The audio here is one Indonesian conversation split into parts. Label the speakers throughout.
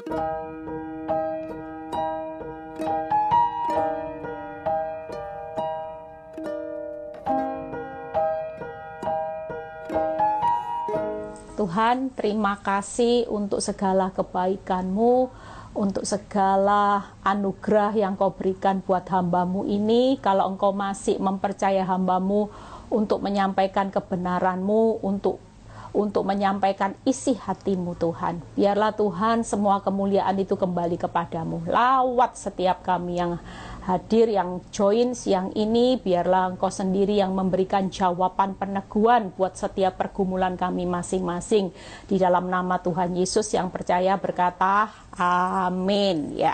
Speaker 1: Tuhan, terima kasih untuk segala kebaikan-Mu, untuk segala anugerah yang Kau berikan buat hamba-Mu ini. Kalau Engkau masih mempercaya hamba-Mu untuk menyampaikan kebenaran-Mu, untuk menyampaikan isi hati-Mu, Tuhan. Biarlah Tuhan semua kemuliaan itu kembali kepadamu. Lawat setiap kami yang hadir, yang join siang ini. Biarlah Engkau sendiri yang memberikan jawaban peneguhan buat setiap pergumulan kami masing-masing. Di dalam nama Tuhan Yesus yang percaya berkata, amin. Ya,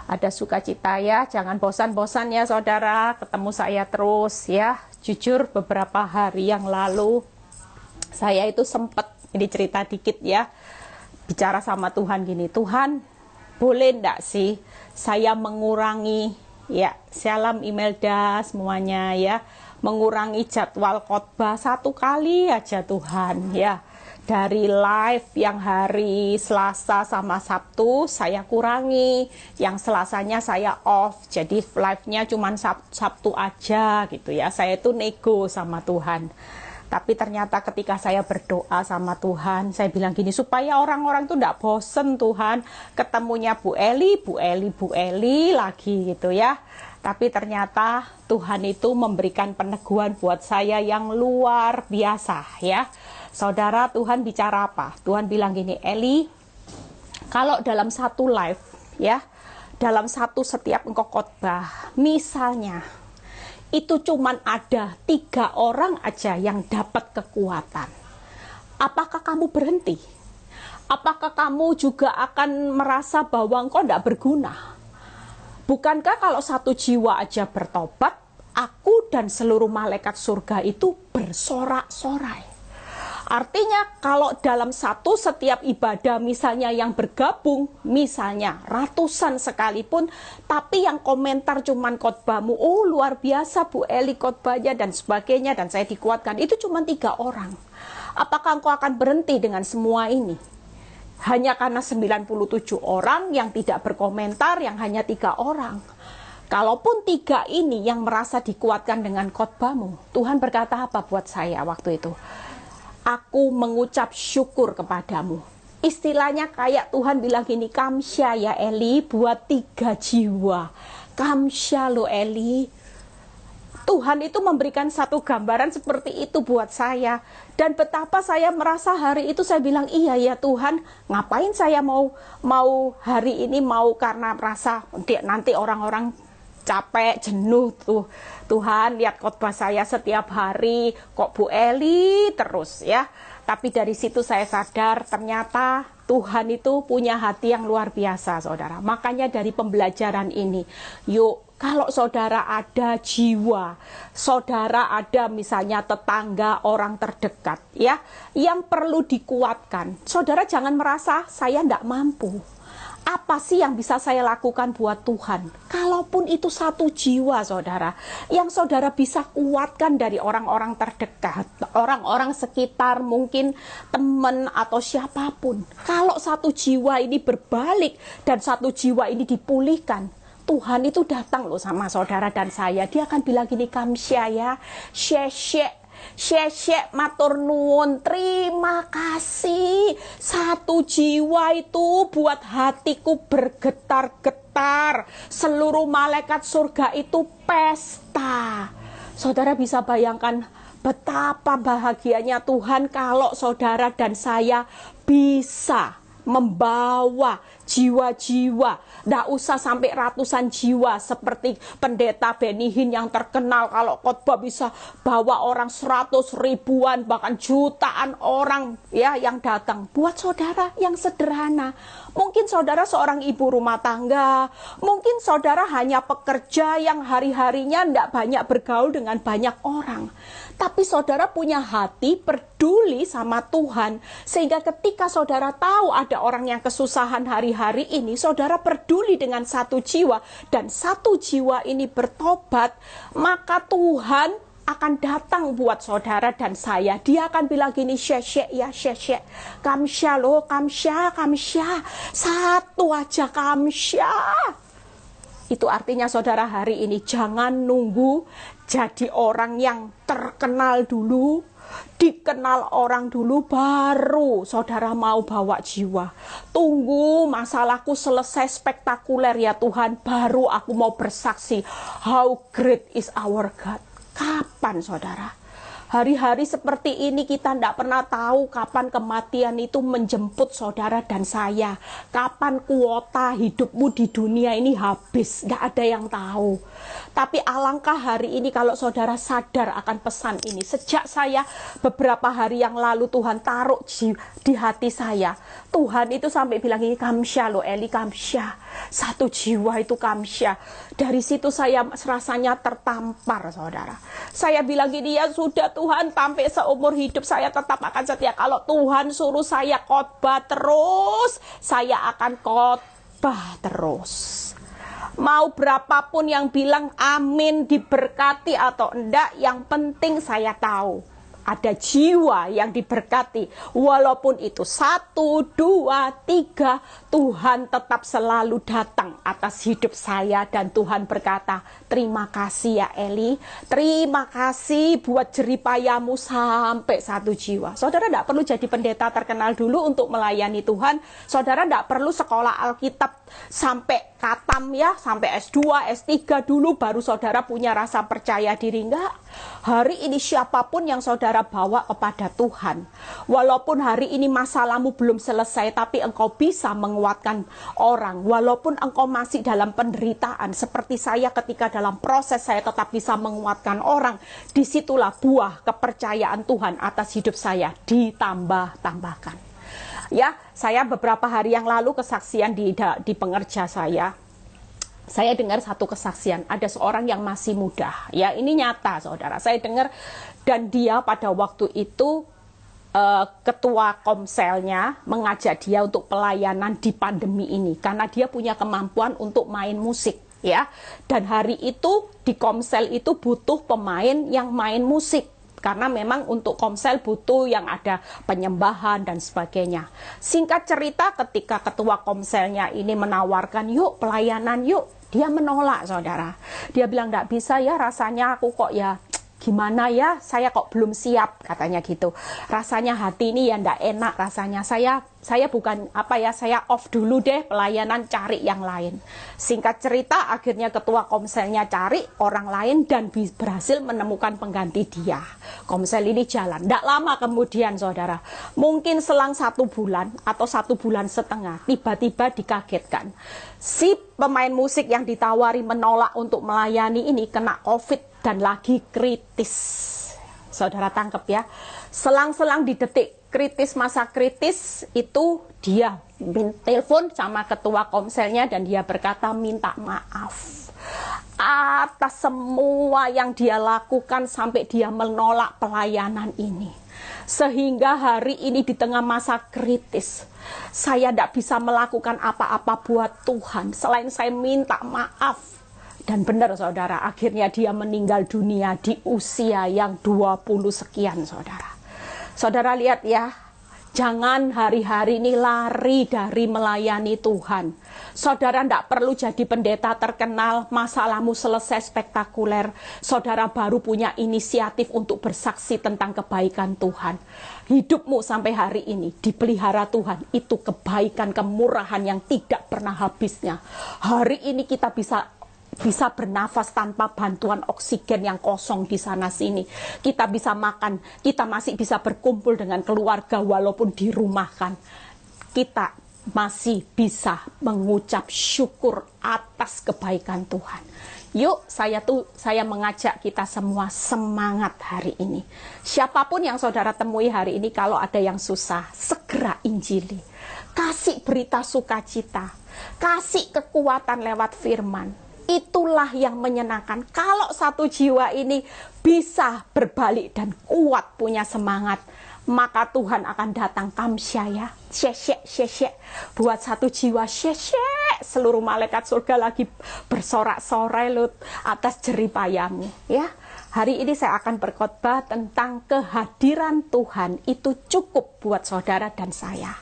Speaker 1: ada sukacita ya, jangan bosan-bosan ya saudara, ketemu saya terus ya. Jujur beberapa hari yang lalu, saya itu sempat, ini cerita dikit ya, bicara sama Tuhan gini, Tuhan boleh enggak sih saya mengurangi, ya Shalom Imelda semuanya ya, mengurangi jadwal khotbah 1 kali aja Tuhan ya. Dari live yang hari Selasa sama Sabtu saya kurangi, yang Selasanya saya off, jadi live-nya cuma Sabtu aja gitu ya. Saya itu nego sama Tuhan. Tapi ternyata ketika saya berdoa sama Tuhan, saya bilang gini, supaya orang-orang tuh enggak bosen Tuhan, ketemunya Bu Eli lagi gitu ya. Tapi ternyata Tuhan itu memberikan peneguhan buat saya yang luar biasa ya. Saudara, Tuhan bicara apa? Tuhan bilang gini, Eli, kalau dalam satu live ya, dalam setiap engkau khotbah, misalnya itu cuman ada 3 orang aja yang dapat kekuatan. Apakah kamu berhenti? Apakah kamu juga akan merasa bahwa engkau tidak berguna? Bukankah kalau 1 jiwa aja bertobat, aku dan seluruh malaikat surga itu bersorak-sorai? Artinya kalau dalam setiap ibadah misalnya yang bergabung, misalnya ratusan sekalipun, tapi yang komentar cuman khotbahmu, oh luar biasa Bu Eli khotbahnya dan sebagainya, dan saya dikuatkan, itu cuma 3 orang. Apakah engkau akan berhenti dengan semua ini? Hanya karena 97 orang yang tidak berkomentar, yang hanya 3 orang. Kalaupun 3 ini yang merasa dikuatkan dengan khotbahmu, Tuhan berkata apa buat saya waktu itu? Aku mengucap syukur kepadamu. Istilahnya kayak Tuhan bilang gini, kamsya ya Eli buat 3 jiwa. Kamsya lo Eli. Tuhan itu memberikan satu gambaran seperti itu buat saya. Dan betapa saya merasa hari itu saya bilang, iya ya Tuhan, ngapain saya mau hari ini mau karena merasa nanti orang-orang capek, jenuh tuh. Tuhan lihat khotbah saya setiap hari, kok Bu Eli terus ya. Tapi dari situ saya sadar ternyata Tuhan itu punya hati yang luar biasa saudara. Makanya dari pembelajaran ini, yuk kalau saudara ada jiwa, saudara ada misalnya tetangga, orang terdekat ya, yang perlu dikuatkan. Saudara jangan merasa saya tidak mampu. Apa sih yang bisa saya lakukan buat Tuhan? Kalaupun itu 1 jiwa saudara, yang saudara bisa kuatkan dari orang-orang terdekat, orang-orang sekitar, mungkin teman atau siapapun. Kalau 1 jiwa ini berbalik dan 1 jiwa ini dipulihkan, Tuhan itu datang loh sama saudara dan saya. Dia akan bilang gini, kamsya ya, Syekh matur nuwun, terima kasih. 1 jiwa itu buat hatiku bergetar-getar. Seluruh malaikat surga itu pesta. Saudara bisa bayangkan betapa bahagianya Tuhan kalau saudara dan saya bisa membawa jiwa-jiwa, tidak usah sampai ratusan jiwa seperti pendeta Benny Hinn yang terkenal kalau khotbah bisa bawa orang 100 ribuan bahkan jutaan orang ya yang datang. Buat saudara yang sederhana, mungkin saudara seorang ibu rumah tangga, mungkin saudara hanya pekerja yang hari-harinya tidak banyak bergaul dengan banyak orang, tapi saudara punya hati peduli sama Tuhan, sehingga ketika saudara tahu ada orang yang kesusahan hari-hari ini, saudara peduli dengan 1 jiwa, dan 1 jiwa ini bertobat, maka Tuhan akan datang buat saudara dan saya. Dia akan bilang gini, Syekh ya Syekh, kamsya loh, kamsya. Satu aja kamsya. Itu artinya saudara hari ini jangan nunggu jadi orang yang terkenal dulu, dikenal orang dulu baru saudara mau bawa jiwa. Tunggu masalahku selesai spektakuler ya Tuhan, baru aku mau bersaksi how great is our God. Kapan saudara? Hari-hari seperti ini kita tidak pernah tahu kapan kematian itu menjemput saudara dan saya. Kapan kuota hidupmu di dunia ini habis, tidak ada yang tahu. Tapi alangkah hari ini kalau saudara sadar akan pesan ini. Sejak saya beberapa hari yang lalu Tuhan taruh di hati saya. Tuhan itu sampai bilang ini, kamsya loh Eli, kamsya. Satu jiwa itu kamsya. Dari situ saya rasanya tertampar saudara. Saya bilang gini, ya sudah Tuhan, sampai seumur hidup saya tetap akan setia. Kalau Tuhan suruh saya khotbah terus, saya akan khotbah terus. Mau berapapun yang bilang amin, diberkati atau enggak, yang penting saya tahu ada jiwa yang diberkati. Walaupun itu 1, 2, 3, Tuhan tetap selalu datang atas hidup saya. Dan Tuhan berkata, terima kasih ya Eli, terima kasih buat jeripayamu sampai 1 jiwa. Saudara tidak perlu jadi pendeta terkenal dulu untuk melayani Tuhan. Saudara tidak perlu sekolah Alkitab sampai katam ya, sampai S2, S3 dulu baru saudara punya rasa percaya diri. Enggak. Hari ini siapapun yang saudara bawa kepada Tuhan, walaupun hari ini masalahmu belum selesai, tapi engkau bisa menguatkan orang. Walaupun engkau masih dalam penderitaan, seperti saya ketika dalam proses saya tetap bisa menguatkan orang. Disitulah buah kepercayaan Tuhan atas hidup saya ditambah-tambahkan. Ya, saya beberapa hari yang lalu kesaksian di pengerja saya dengar satu kesaksian, ada seorang yang masih muda, ya ini nyata saudara, saya dengar, dan dia pada waktu itu ketua komselnya mengajak dia untuk pelayanan di pandemi ini, karena dia punya kemampuan untuk main musik, ya, dan hari itu di komsel itu butuh pemain yang main musik, karena memang untuk komsel butuh yang ada penyembahan dan sebagainya. Singkat cerita, ketika ketua komselnya ini menawarkan, yuk pelayanan yuk, dia menolak saudara. Dia bilang, nggak bisa ya, rasanya aku kok ya gimana ya, saya kok belum siap, katanya gitu. Rasanya hati ini ya nggak enak rasanya, saya bukan apa ya, saya off dulu deh pelayanan, cari yang lain. Singkat cerita, akhirnya ketua komselnya cari orang lain dan berhasil menemukan pengganti dia. Komsel ini jalan. Nggak lama kemudian saudara, mungkin selang 1 bulan atau 1 bulan setengah, tiba-tiba dikagetkan. Si pemain musik yang ditawari menolak untuk melayani ini kena COVID dan lagi kritis. Saudara tangkap ya. Selang-selang di detik kritis, masa kritis itu dia telepon sama ketua komselnya dan dia berkata minta maaf atas semua yang dia lakukan sampai dia menolak pelayanan ini. Sehingga hari ini di tengah masa kritis, saya tidak bisa melakukan apa-apa buat Tuhan selain saya minta maaf. Dan benar saudara, akhirnya dia meninggal dunia di usia yang 20 sekian saudara. Saudara lihat ya, jangan hari-hari ini lari dari melayani Tuhan. Saudara tidak perlu jadi pendeta terkenal, masalahmu selesai spektakuler. Saudara baru punya inisiatif untuk bersaksi tentang kebaikan Tuhan. Hidupmu sampai hari ini dipelihara Tuhan, itu kebaikan, kemurahan yang tidak pernah habisnya. Hari ini kita bisa bernafas tanpa bantuan oksigen yang kosong di sana sini. Kita bisa makan, kita masih bisa berkumpul dengan keluarga walaupun dirumahkan. Kita masih bisa mengucap syukur atas kebaikan Tuhan. Yuk, saya mengajak kita semua semangat hari ini. Siapapun yang saudara temui hari ini, kalau ada yang susah, segera injili. Kasih berita sukacita, kasih kekuatan lewat firman. Itulah yang menyenangkan. Kalau 1 jiwa ini bisa berbalik dan kuat punya semangat, maka Tuhan akan datang kamsyaya, syekh. Buat 1 jiwa syekh, seluruh malaikat surga lagi bersorak-sorai atas jeripayamu. Ya, Hari ini saya akan berkhotbah tentang kehadiran Tuhan itu cukup buat saudara dan saya.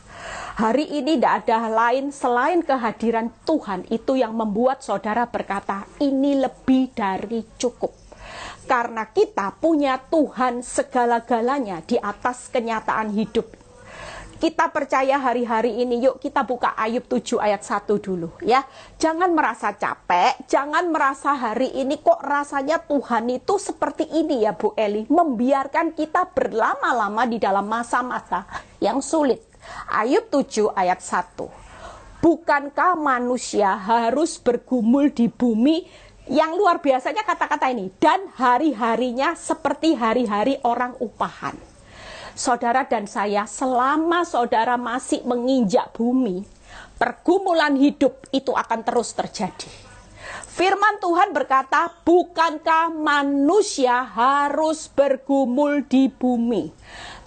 Speaker 1: Hari ini tidak ada lain selain kehadiran Tuhan itu yang membuat saudara berkata, ini lebih dari cukup. Karena kita punya Tuhan segala-galanya di atas kenyataan hidup. Kita percaya hari-hari ini, yuk kita buka Ayub 7 ayat 1 dulu ya. Jangan merasa capek, jangan merasa hari ini kok rasanya Tuhan itu seperti ini ya Bu Eli. Membiarkan kita berlama-lama di dalam masa-masa yang sulit. Ayub 7 ayat 1. Bukankah manusia harus bergumul di bumi? Yang luar biasanya kata-kata ini. Dan hari-harinya seperti hari-hari orang upahan. Saudara dan saya, selama saudara masih menginjak bumi, pergumulan hidup itu akan terus terjadi. Firman Tuhan berkata, bukankah manusia harus bergumul di bumi?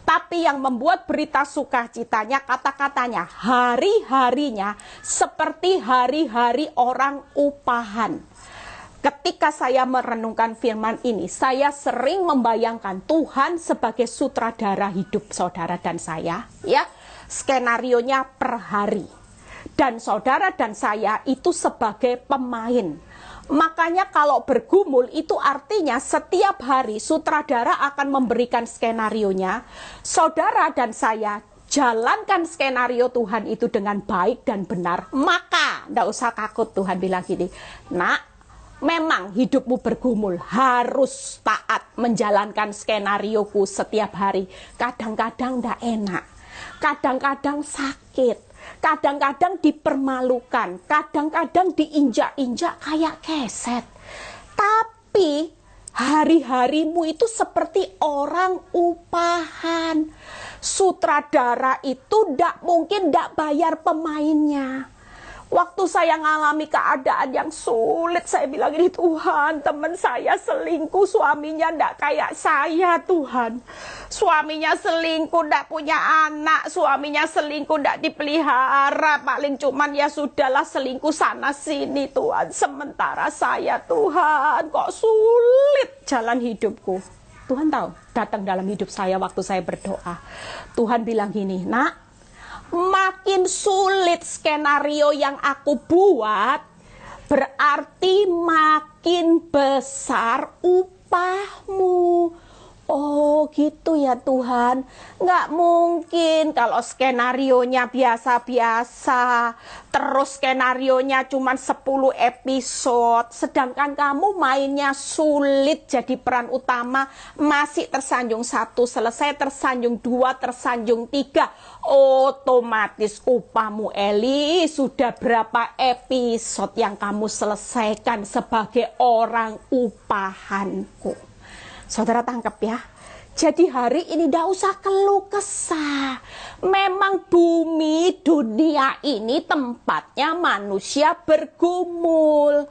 Speaker 1: Tapi yang membuat berita sukacitanya, kata-katanya, hari-harinya seperti hari-hari orang upahan. Ketika saya merenungkan firman ini, saya sering membayangkan Tuhan sebagai sutradara hidup saudara dan saya, ya. Skenarionya per hari. Dan saudara dan saya itu sebagai pemain. Makanya kalau bergumul itu artinya setiap hari sutradara akan memberikan skenarionya. Saudara dan saya jalankan skenario Tuhan itu dengan baik dan benar. Maka tidak usah takut, Tuhan bilang gini, nak, memang hidupmu bergumul, harus taat menjalankan skenarioku setiap hari. Kadang-kadang tidak enak, kadang-kadang sakit, kadang-kadang dipermalukan, kadang-kadang diinjak-injak kayak keset. Tapi hari-harimu itu seperti orang upahan. Sutradara itu tidak mungkin tidak bayar pemainnya. Waktu saya ngalami keadaan yang sulit, saya bilang ini, Tuhan, teman saya selingkuh, suaminya ndak kayak saya, Tuhan. Suaminya selingkuh, ndak punya anak, suaminya selingkuh, ndak dipelihara, paling cuman ya sudahlah selingkuh sana sini, Tuhan. Sementara saya, Tuhan, kok sulit jalan hidupku. Tuhan tahu, datang dalam hidup saya waktu saya berdoa. Tuhan bilang gini, nak, makin sulit skenario yang aku buat, berarti makin besar upahmu. Oh gitu ya Tuhan. Nggak mungkin kalau skenarionya biasa-biasa, terus skenarionya cuma 10 episode, sedangkan kamu mainnya sulit jadi peran utama, masih tersanjung 1, selesai tersanjung 2, tersanjung 3, otomatis upahmu Eli sudah berapa episode yang kamu selesaikan sebagai orang upahanku. Saudara tangkap ya. Jadi hari ini tidak usah keluh kesah. Memang bumi dunia ini tempatnya manusia bergumul.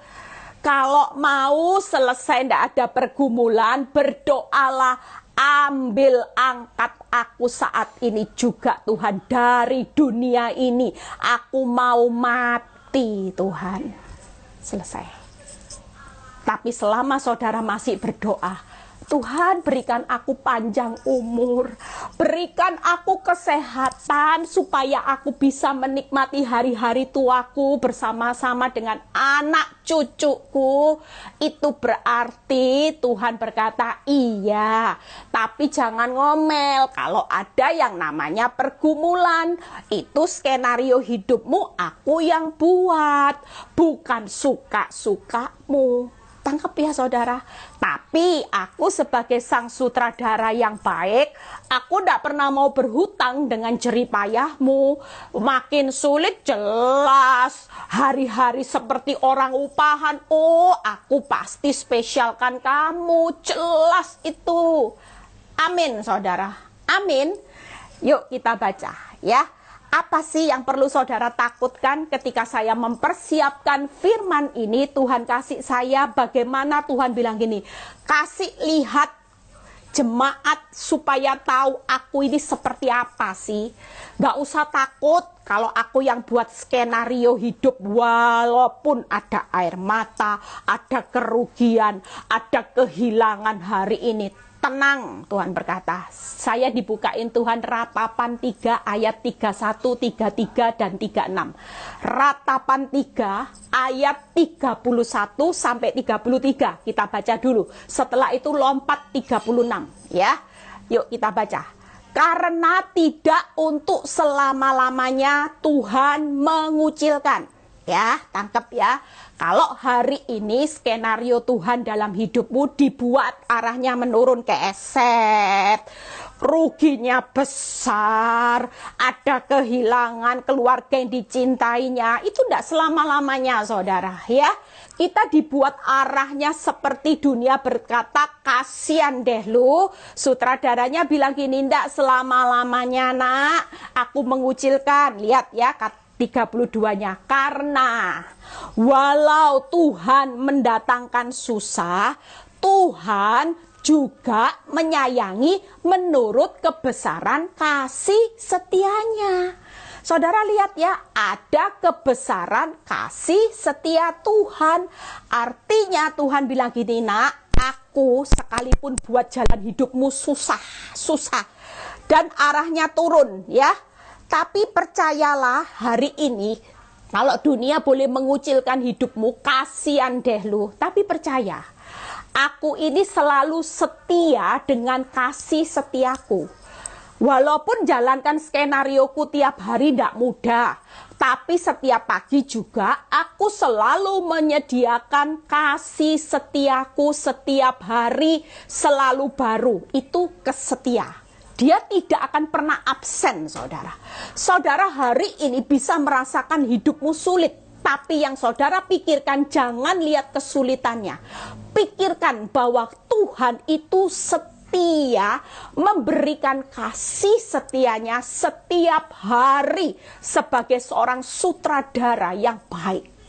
Speaker 1: Kalau mau selesai tidak ada pergumulan, berdoalah, ambil angkat aku saat ini juga Tuhan dari dunia ini. Aku mau mati Tuhan. Selesai. Tapi selama saudara masih berdoa, Tuhan berikan aku panjang umur, berikan aku kesehatan supaya aku bisa menikmati hari-hari tuaku bersama-sama dengan anak cucuku. Itu berarti Tuhan berkata iya, tapi jangan ngomel kalau ada yang namanya pergumulan. Itu skenario hidupmu aku yang buat, bukan suka-sukamu. Tangkap ya saudara. Tapi aku sebagai sang sutradara yang baik, aku tidak pernah mau berhutang dengan jeripayahmu. Makin sulit jelas, hari-hari seperti orang upahan. Oh, aku pasti spesialkan kamu, jelas itu. Amin saudara, amin. Yuk kita baca ya. Apa sih yang perlu saudara takutkan ketika saya mempersiapkan firman ini? Tuhan kasih saya bagaimana Tuhan bilang gini, kasih lihat jemaat supaya tahu aku ini seperti apa sih. Gak usah takut kalau aku yang buat skenario hidup, walaupun ada air mata, ada kerugian, ada kehilangan hari ini. Tenang, Tuhan berkata. Saya dibukain Tuhan Ratapan 3 ayat 31, 33, dan 36. Ratapan 3 ayat 31 sampai 33. Kita baca dulu. Setelah itu lompat 36. Ya, yuk kita baca. Karena tidak untuk selama-lamanya Tuhan mengucilkan. Ya, tangkap ya. Kalau hari ini skenario Tuhan dalam hidupmu dibuat arahnya menurun ke eset, ruginya besar, ada kehilangan keluarga yang dicintainya, itu tidak selama-lamanya saudara ya. Kita dibuat arahnya seperti dunia berkata, kasihan deh lu. Sutradaranya bilang gini, tidak selama-lamanya nak, aku mengucilkan. Lihat ya, 32-nya. Karena walau Tuhan mendatangkan susah, Tuhan juga menyayangi menurut kebesaran kasih setianya. Saudara lihat ya, ada kebesaran kasih setia Tuhan. Artinya Tuhan bilang gini, nak, aku sekalipun buat jalan hidupmu susah dan arahnya turun ya. Tapi percayalah hari ini, kalau dunia boleh mengucilkan hidupmu, kasihan deh lu. Tapi percaya, aku ini selalu setia dengan kasih setiaku. Walaupun jalankan skenarioku tiap hari tidak mudah, tapi setiap pagi juga aku selalu menyediakan kasih setiaku setiap hari selalu baru. Itu kesetia. Dia tidak akan pernah absen, saudara. Saudara hari ini bisa merasakan hidupmu sulit, tapi yang saudara pikirkan jangan lihat kesulitannya. Pikirkan bahwa Tuhan itu setia memberikan kasih setianya setiap hari sebagai seorang sutradara yang baik.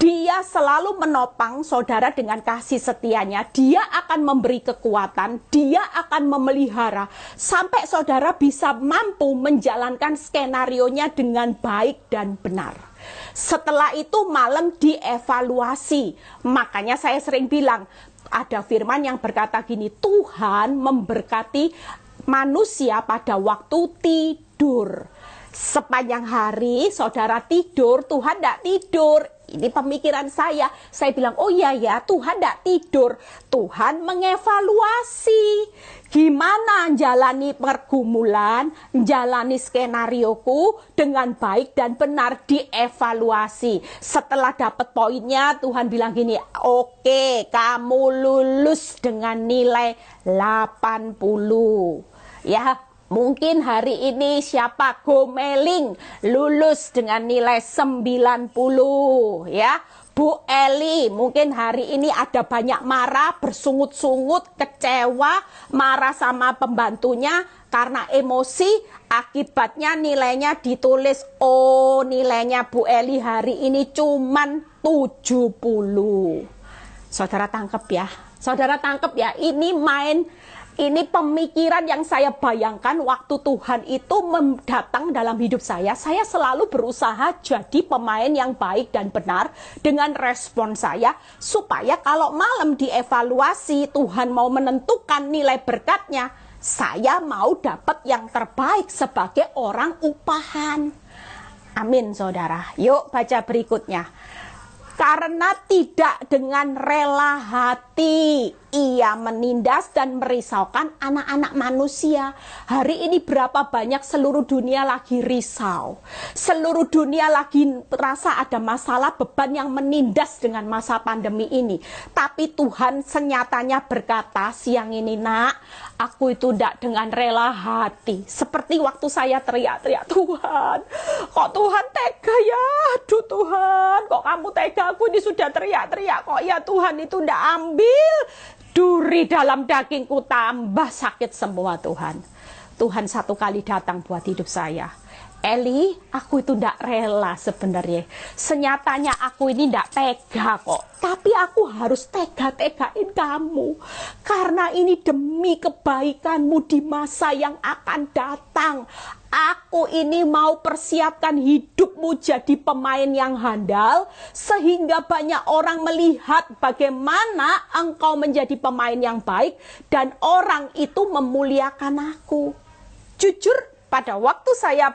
Speaker 1: Dia selalu menopang saudara dengan kasih setianya. Dia akan memberi kekuatan, dia akan memelihara sampai saudara bisa mampu menjalankan skenarionya dengan baik dan benar. Setelah itu malam dievaluasi. Makanya saya sering bilang, ada firman yang berkata gini, Tuhan memberkati manusia pada waktu tidur. Sepanjang hari saudara tidur, Tuhan tidak tidur. Ini pemikiran saya bilang, oh iya ya, Tuhan tidak tidur. Tuhan mengevaluasi gimana jalani pergumulan, jalani skenarioku dengan baik dan benar, dievaluasi. Setelah dapat poinnya, Tuhan bilang gini, oke, kamu lulus dengan nilai 80. Ya, mungkin hari ini siapa Gomeling lulus dengan nilai 90 ya. Bu Eli mungkin hari ini ada banyak marah, bersungut-sungut, kecewa, marah sama pembantunya karena emosi, akibatnya nilainya ditulis, oh nilainya Bu Eli hari ini cuman 70. Saudara tangkep ya. Saudara tangkep ya, ini pemikiran yang saya bayangkan waktu Tuhan itu datang dalam hidup saya. Saya selalu berusaha jadi pemain yang baik dan benar dengan respon saya. Supaya kalau malam dievaluasi, Tuhan mau menentukan nilai berkatnya, saya mau dapat yang terbaik sebagai orang upahan. Amin saudara. Yuk baca berikutnya. Karena tidak dengan rela hati ia menindas dan merisaukan anak-anak manusia. Hari ini berapa banyak seluruh dunia lagi risau. Seluruh dunia lagi merasa ada masalah, beban yang menindas dengan masa pandemi ini. Tapi Tuhan senyatanya berkata siang ini, nak, aku itu tidak dengan rela hati. Seperti waktu saya teriak-teriak, Tuhan, kok Tuhan tega ya? Aduh Tuhan, kok kamu tega? Aku ini sudah teriak-teriak, kok ya Tuhan itu tidak ambil. Duri dalam dagingku tambah sakit semua Tuhan. Tuhan satu kali datang buat hidup saya. Eli, aku itu tidak rela sebenarnya. Senyatanya aku ini tidak tega kok. Tapi aku harus tega-tegain kamu. Karena ini demi kebaikanmu di masa yang akan datang. Aku ini mau persiapkan hidupmu jadi pemain yang handal. Sehingga banyak orang melihat bagaimana engkau menjadi pemain yang baik. Dan orang itu memuliakan aku. Jujur, pada waktu saya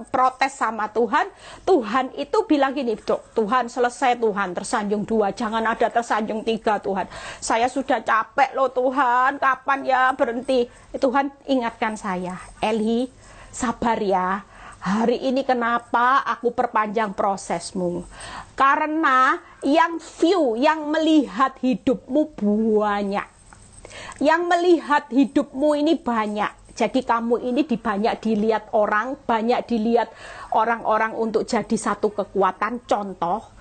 Speaker 1: protes sama Tuhan, Tuhan itu bilang gini, Tuhan selesai Tuhan, tersanjung 2, jangan ada tersanjung 3 Tuhan. Saya sudah capek loh Tuhan, kapan ya berhenti? Tuhan ingatkan saya, Eli, sabar ya. Hari ini kenapa aku perpanjang prosesmu? Karena yang melihat hidupmu banyak. Yang melihat hidupmu ini banyak. Jadi kamu ini banyak dilihat orang, banyak dilihat orang-orang untuk jadi satu kekuatan. Contoh,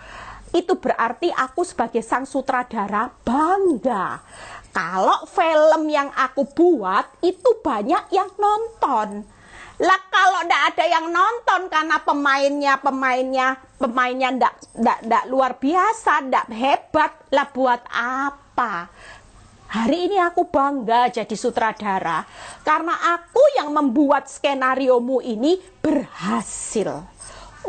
Speaker 1: itu berarti aku sebagai sang sutradara bangga. Kalau film yang aku buat itu banyak yang nonton. Lah kalau tidak ada yang nonton karena pemainnya ndak luar biasa, ndak hebat, lah buat apa? Hari ini aku bangga jadi sutradara karena aku yang membuat skenariomu ini berhasil.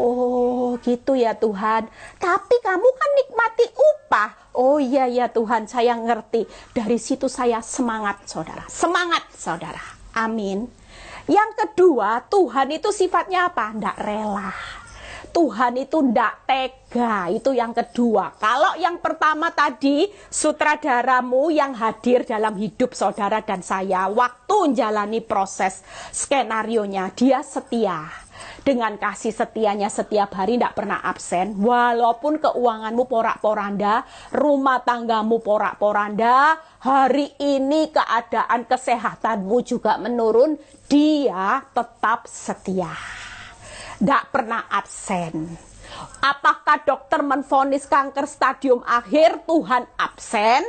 Speaker 1: Oh gitu ya Tuhan. Tapi kamu kan nikmati upah. Oh iya ya Tuhan, saya ngerti. Dari situ saya semangat saudara. Semangat saudara. Amin. Yang kedua, Tuhan itu sifatnya apa? Nggak rela. Tuhan itu ndak tega, itu yang kedua. Kalau yang pertama tadi, sutradaramu yang hadir dalam hidup saudara dan saya, waktu menjalani proses skenarionya, dia setia. Dengan kasih setianya setiap hari ndak pernah absen, walaupun keuanganmu porak-poranda, rumah tanggamu porak-poranda, hari ini keadaan kesehatanmu juga menurun, dia tetap setia. Tidak pernah absen. Apakah dokter menvonis kanker stadium akhir, Tuhan absen?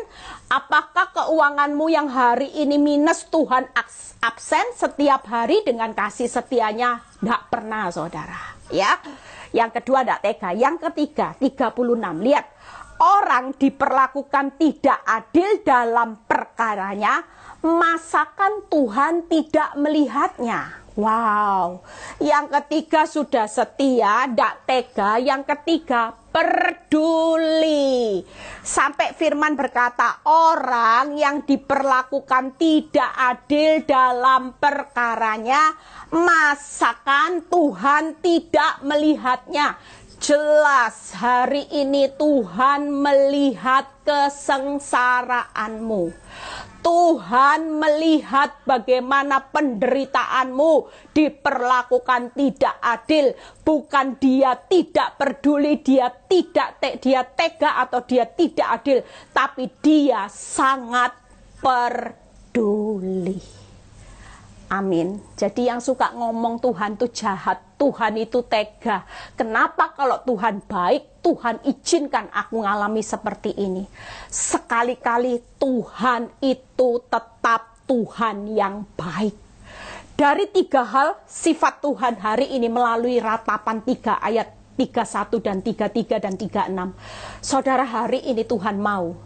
Speaker 1: Apakah keuanganmu yang hari ini minus, Tuhan absen setiap hari dengan kasih setianya? Tidak pernah saudara. Ya. Yang kedua tidak tega. Yang ketiga 36. Lihat, orang diperlakukan tidak adil dalam perkaranya, masakan Tuhan tidak melihatnya. Wow, yang ketiga sudah setia, tidak tega. Yang ketiga peduli. Sampai firman berkata, orang yang diperlakukan tidak adil dalam perkaranya, masakan Tuhan tidak melihatnya. Jelas hari ini Tuhan melihat kesengsaraanmu. Tuhan melihat bagaimana penderitaanmu diperlakukan tidak adil. Bukan dia tidak peduli, dia tega atau dia tidak adil, tapi dia sangat peduli. Amin. Jadi yang suka ngomong Tuhan itu jahat, Tuhan itu tega. Kenapa kalau Tuhan baik, Tuhan izinkan aku ngalami seperti ini? Sekali-kali Tuhan itu tetap Tuhan yang baik. Dari 3 hal sifat Tuhan hari ini melalui ratapan 3 ayat 31 dan 33 dan 36. Saudara, hari ini Tuhan mau.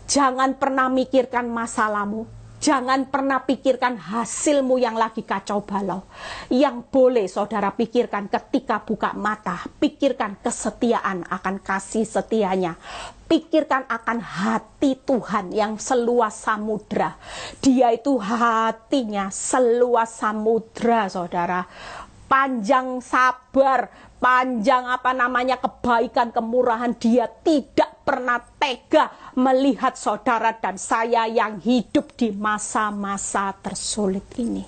Speaker 1: Jangan pernah mikirkan masalahmu. Jangan pernah pikirkan hasilmu yang lagi kacau balau. Yang boleh saudara pikirkan ketika buka mata, pikirkan kesetiaan akan kasih setianya. Pikirkan akan hati Tuhan yang seluas samudra. Dia itu hatinya seluas samudra saudara. Panjang sabar, panjang kebaikan, kemurahan. Dia tidak pernah tega melihat saudara dan saya yang hidup di masa-masa tersulit ini.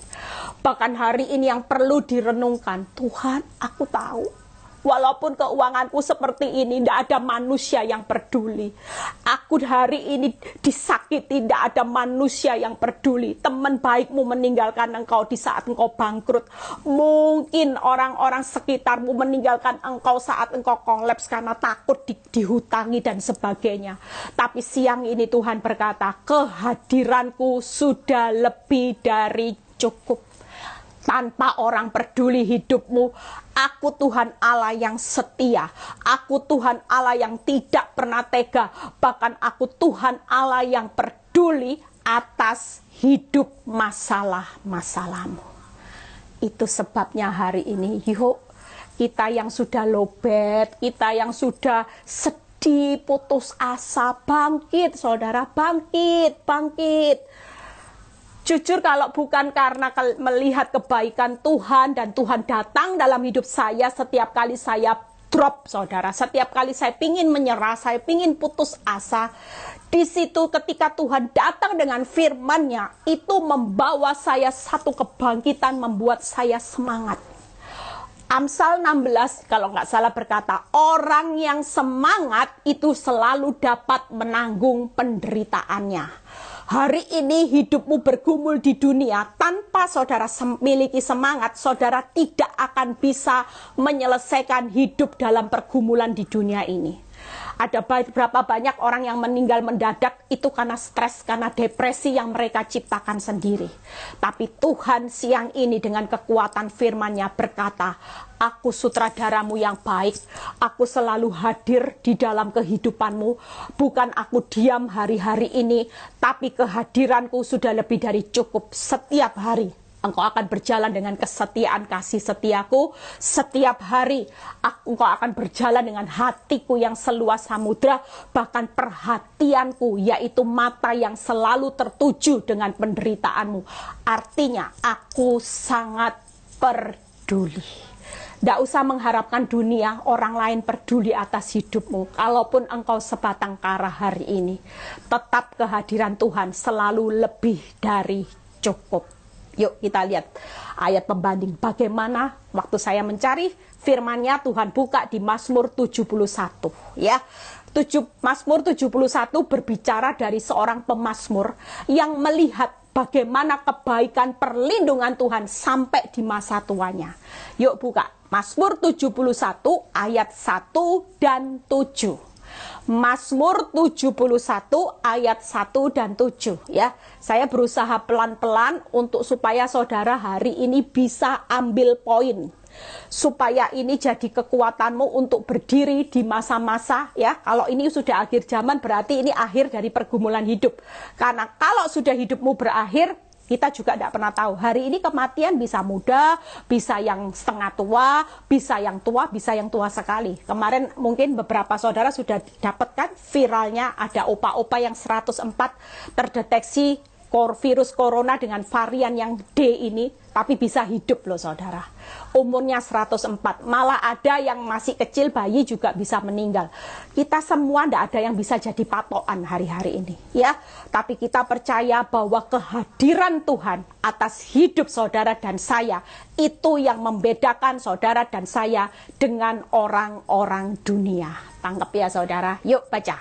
Speaker 1: Bahkan hari ini yang perlu direnungkan, Tuhan, aku tahu walaupun keuanganku seperti ini, tidak ada manusia yang peduli. Aku hari ini disakiti, tidak ada manusia yang peduli. Teman baikmu meninggalkan engkau di saat engkau bangkrut. Mungkin orang-orang sekitarmu meninggalkan engkau saat engkau kolaps karena takut dihutangi dan sebagainya. Tapi siang ini Tuhan berkata, kehadiranku sudah lebih dari cukup. Tanpa orang peduli hidupmu, aku Tuhan Allah yang setia. Aku Tuhan Allah yang tidak pernah tega. Bahkan aku Tuhan Allah yang peduli atas hidup masalah-masalahmu. Itu sebabnya hari ini, yuk kita yang sudah lowbat, kita yang sudah sedih, putus asa, bangkit saudara, bangkit. Jujur kalau bukan karena melihat kebaikan Tuhan dan Tuhan datang dalam hidup saya, setiap kali saya drop saudara, setiap kali saya pingin menyerah, saya pingin putus asa, di situ ketika Tuhan datang dengan firman-Nya, itu membawa saya satu kebangkitan, membuat saya semangat. Amsal 16 kalau nggak salah berkata, orang yang semangat itu selalu dapat menanggung penderitaannya. Hari ini hidupmu bergumul di dunia, tanpa saudara memiliki semangat, saudara tidak akan bisa menyelesaikan hidup dalam pergumulan di dunia ini. Ada berapa banyak orang yang meninggal mendadak itu karena stres, karena depresi yang mereka ciptakan sendiri. Tapi Tuhan siang ini dengan kekuatan firman-Nya berkata, aku sutradaramu yang baik, aku selalu hadir di dalam kehidupanmu. Bukan aku diam hari-hari ini, tapi kehadiranku sudah lebih dari cukup. Setiap hari engkau akan berjalan dengan kesetiaan kasih setiaku. Setiap hari engkau akan berjalan dengan hatiku yang seluas samudra. Bahkan perhatianku, yaitu mata yang selalu tertuju dengan penderitaanmu. Artinya aku sangat peduli. Tidak usah mengharapkan dunia orang lain peduli atas hidupmu. Kalaupun engkau sebatang kara hari ini, tetap kehadiran Tuhan selalu lebih dari cukup. Yuk kita lihat ayat pembanding. Bagaimana waktu saya mencari firman-Nya, Tuhan buka di Mazmur 71 ya. Mazmur 71 berbicara dari seorang pemazmur yang melihat bagaimana kebaikan perlindungan Tuhan sampai di masa tuanya. Yuk buka Mazmur 71 ayat 1 dan 7. Mazmur 71 ayat 1 dan 7 ya. Saya berusaha pelan-pelan untuk supaya saudara hari ini bisa ambil poin, supaya ini jadi kekuatanmu untuk berdiri di masa-masa ya. Kalau ini sudah akhir zaman, berarti ini akhir dari pergumulan hidup. Karena kalau sudah hidupmu berakhir, kita juga tidak pernah tahu. Hari ini kematian bisa muda, bisa yang setengah tua, bisa yang tua, bisa yang tua sekali. Kemarin mungkin beberapa saudara sudah dapatkan viralnya ada opa-opa yang 104 terdeteksi virus corona dengan varian yang D ini, tapi bisa hidup loh saudara. Umurnya 104, malah ada yang masih kecil, bayi juga bisa meninggal. Kita semua tidak ada yang bisa jadi patokan hari-hari ini ya. Tapi kita percaya bahwa kehadiran Tuhan atas hidup saudara dan saya, itu yang membedakan saudara dan saya dengan orang-orang dunia. Tangkap ya saudara, yuk baca.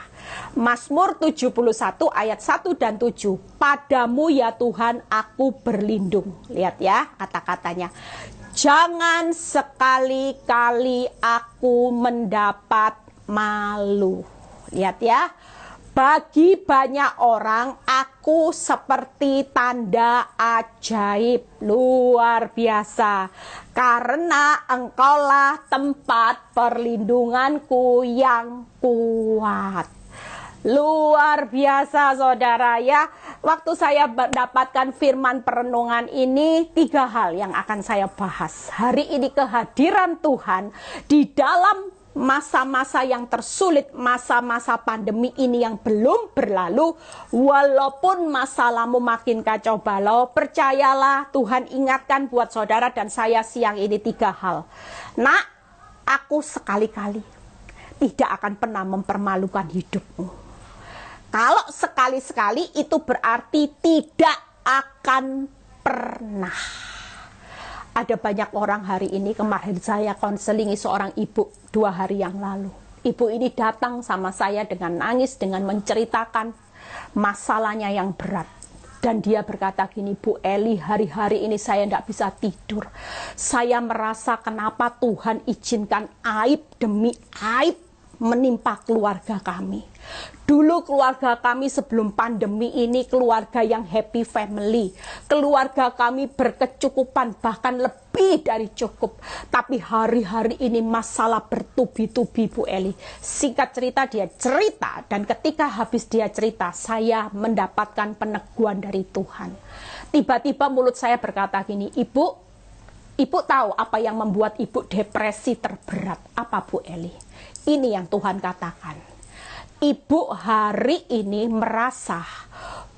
Speaker 1: Mazmur 71 ayat 1 dan 7. Padamu ya Tuhan aku berlindung. Lihat ya kata-katanya. Jangan sekali-kali aku mendapat malu. Lihat ya. Bagi banyak orang aku seperti tanda ajaib. Luar biasa. Karena engkaulah tempat perlindunganku yang kuat. Luar biasa saudara ya. Waktu saya mendapatkan firman perenungan ini, 3 hal yang akan saya bahas. Hari ini kehadiran Tuhan di dalam masa-masa yang tersulit, masa-masa pandemi ini yang belum berlalu, walaupun masalahmu makin kacau balau, percayalah Tuhan ingatkan buat saudara dan saya siang ini 3 hal. Nak, aku sekali-kali tidak akan pernah mempermalukan hidupmu. Kalau sekali-sekali itu berarti tidak akan pernah. Ada banyak orang hari ini, kemarin saya konselingi seorang ibu 2 hari yang lalu. Ibu ini datang sama saya dengan nangis, dengan menceritakan masalahnya yang berat. Dan dia berkata gini, Bu Eli, hari-hari ini saya tidak bisa tidur. Saya merasa kenapa Tuhan izinkan aib demi aib menimpa keluarga kami. Dulu keluarga kami sebelum pandemi ini keluarga yang happy family. Keluarga kami berkecukupan, bahkan lebih dari cukup. Tapi hari-hari ini masalah bertubi-tubi, Bu Eli. Singkat cerita, dia cerita, dan ketika habis dia cerita, saya mendapatkan peneguhan dari Tuhan. Tiba-tiba mulut saya berkata gini, Ibu tahu apa yang membuat Ibu depresi terberat? Apa, Bu Eli? Ini yang Tuhan katakan. Ibu hari ini merasa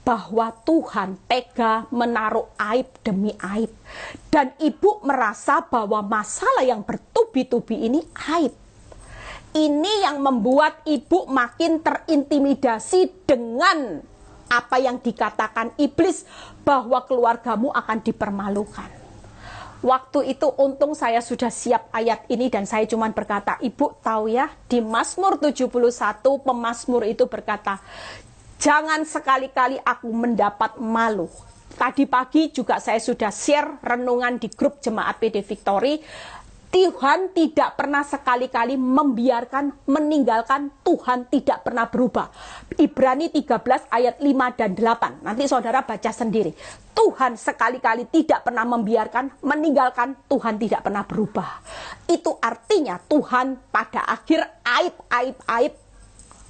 Speaker 1: bahwa Tuhan tega menaruh aib demi aib. Dan ibu merasa bahwa masalah yang bertubi-tubi ini aib. Ini yang membuat ibu makin terintimidasi dengan apa yang dikatakan iblis, bahwa keluargamu akan dipermalukan. Waktu itu untung saya sudah siap ayat ini dan saya cuma berkata, Ibu tahu ya, di Mazmur 71 pemazmur itu berkata, jangan sekali-kali aku mendapat malu. Tadi pagi juga saya sudah share renungan di grup Jemaat PD Victory. Tuhan tidak pernah sekali-kali membiarkan, meninggalkan. Tuhan tidak pernah berubah. Ibrani 13 ayat 5 dan 8. Nanti saudara baca sendiri. Tuhan sekali-kali tidak pernah membiarkan, meninggalkan. Tuhan tidak pernah berubah. Itu artinya Tuhan pada akhir aib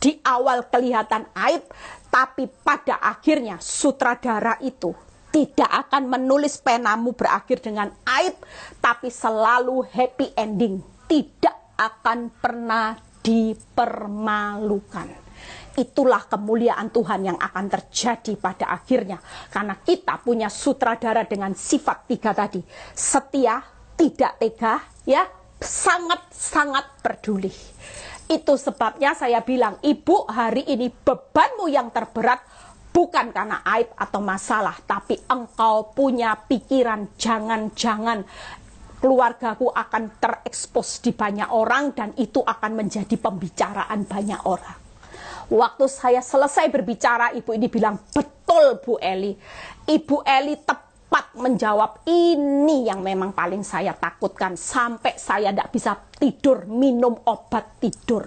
Speaker 1: di awal kelihatan aib, tapi pada akhirnya sutradara itu tidak akan menulis penamu berakhir dengan aib, tapi selalu happy ending. Tidak akan pernah dipermalukan. Itulah kemuliaan Tuhan yang akan terjadi pada akhirnya. Karena kita punya sutradara dengan sifat 3 tadi. Setia, tidak tega, ya, sangat-sangat peduli. Itu sebabnya saya bilang, Ibu hari ini bebanmu yang terberat bukan karena aib atau masalah, tapi engkau punya pikiran jangan-jangan keluargaku akan terekspos di banyak orang dan itu akan menjadi pembicaraan banyak orang. Waktu saya selesai berbicara, ibu ini bilang, betul Bu Eli. Ibu Eli tepat menjawab, ini yang memang paling saya takutkan. Sampai saya tidak bisa tidur, minum obat tidur.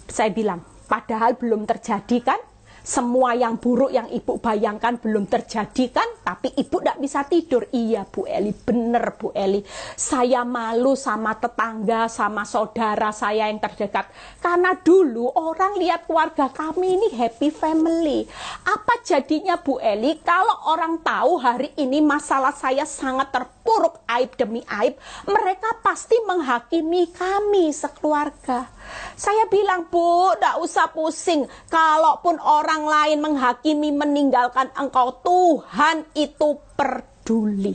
Speaker 1: Saya bilang, padahal belum terjadi kan? Semua yang buruk yang ibu bayangkan belum terjadi kan? Tapi ibu tidak bisa tidur. Iya Bu Eli, benar Bu Eli. Saya malu sama tetangga, sama saudara saya yang terdekat. Karena dulu orang lihat keluarga kami ini happy family. Apa jadinya Bu Eli kalau orang tahu hari ini masalah saya sangat terpuruk, aib demi aib, mereka pasti menghakimi kami sekeluarga. Saya bilang, Bu, tidak usah pusing. Kalaupun orang lain menghakimi, meninggalkan engkau, Tuhan itu peduli.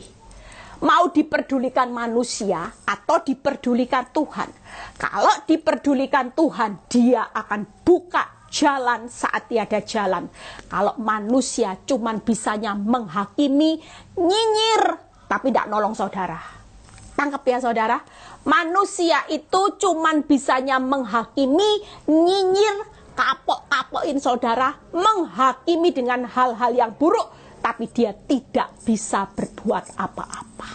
Speaker 1: Mau diperdulikan manusia atau diperdulikan Tuhan. Kalau diperdulikan Tuhan, dia akan buka jalan saat tiada jalan. Kalau manusia cuman bisanya menghakimi, nyinyir, tapi tidak nolong saudara. Tangkap ya saudara. Manusia itu cuman bisanya menghakimi, nyinyir, kapok-kapokin saudara, menghakimi dengan hal-hal yang buruk, tapi dia tidak bisa berbuat apa-apa.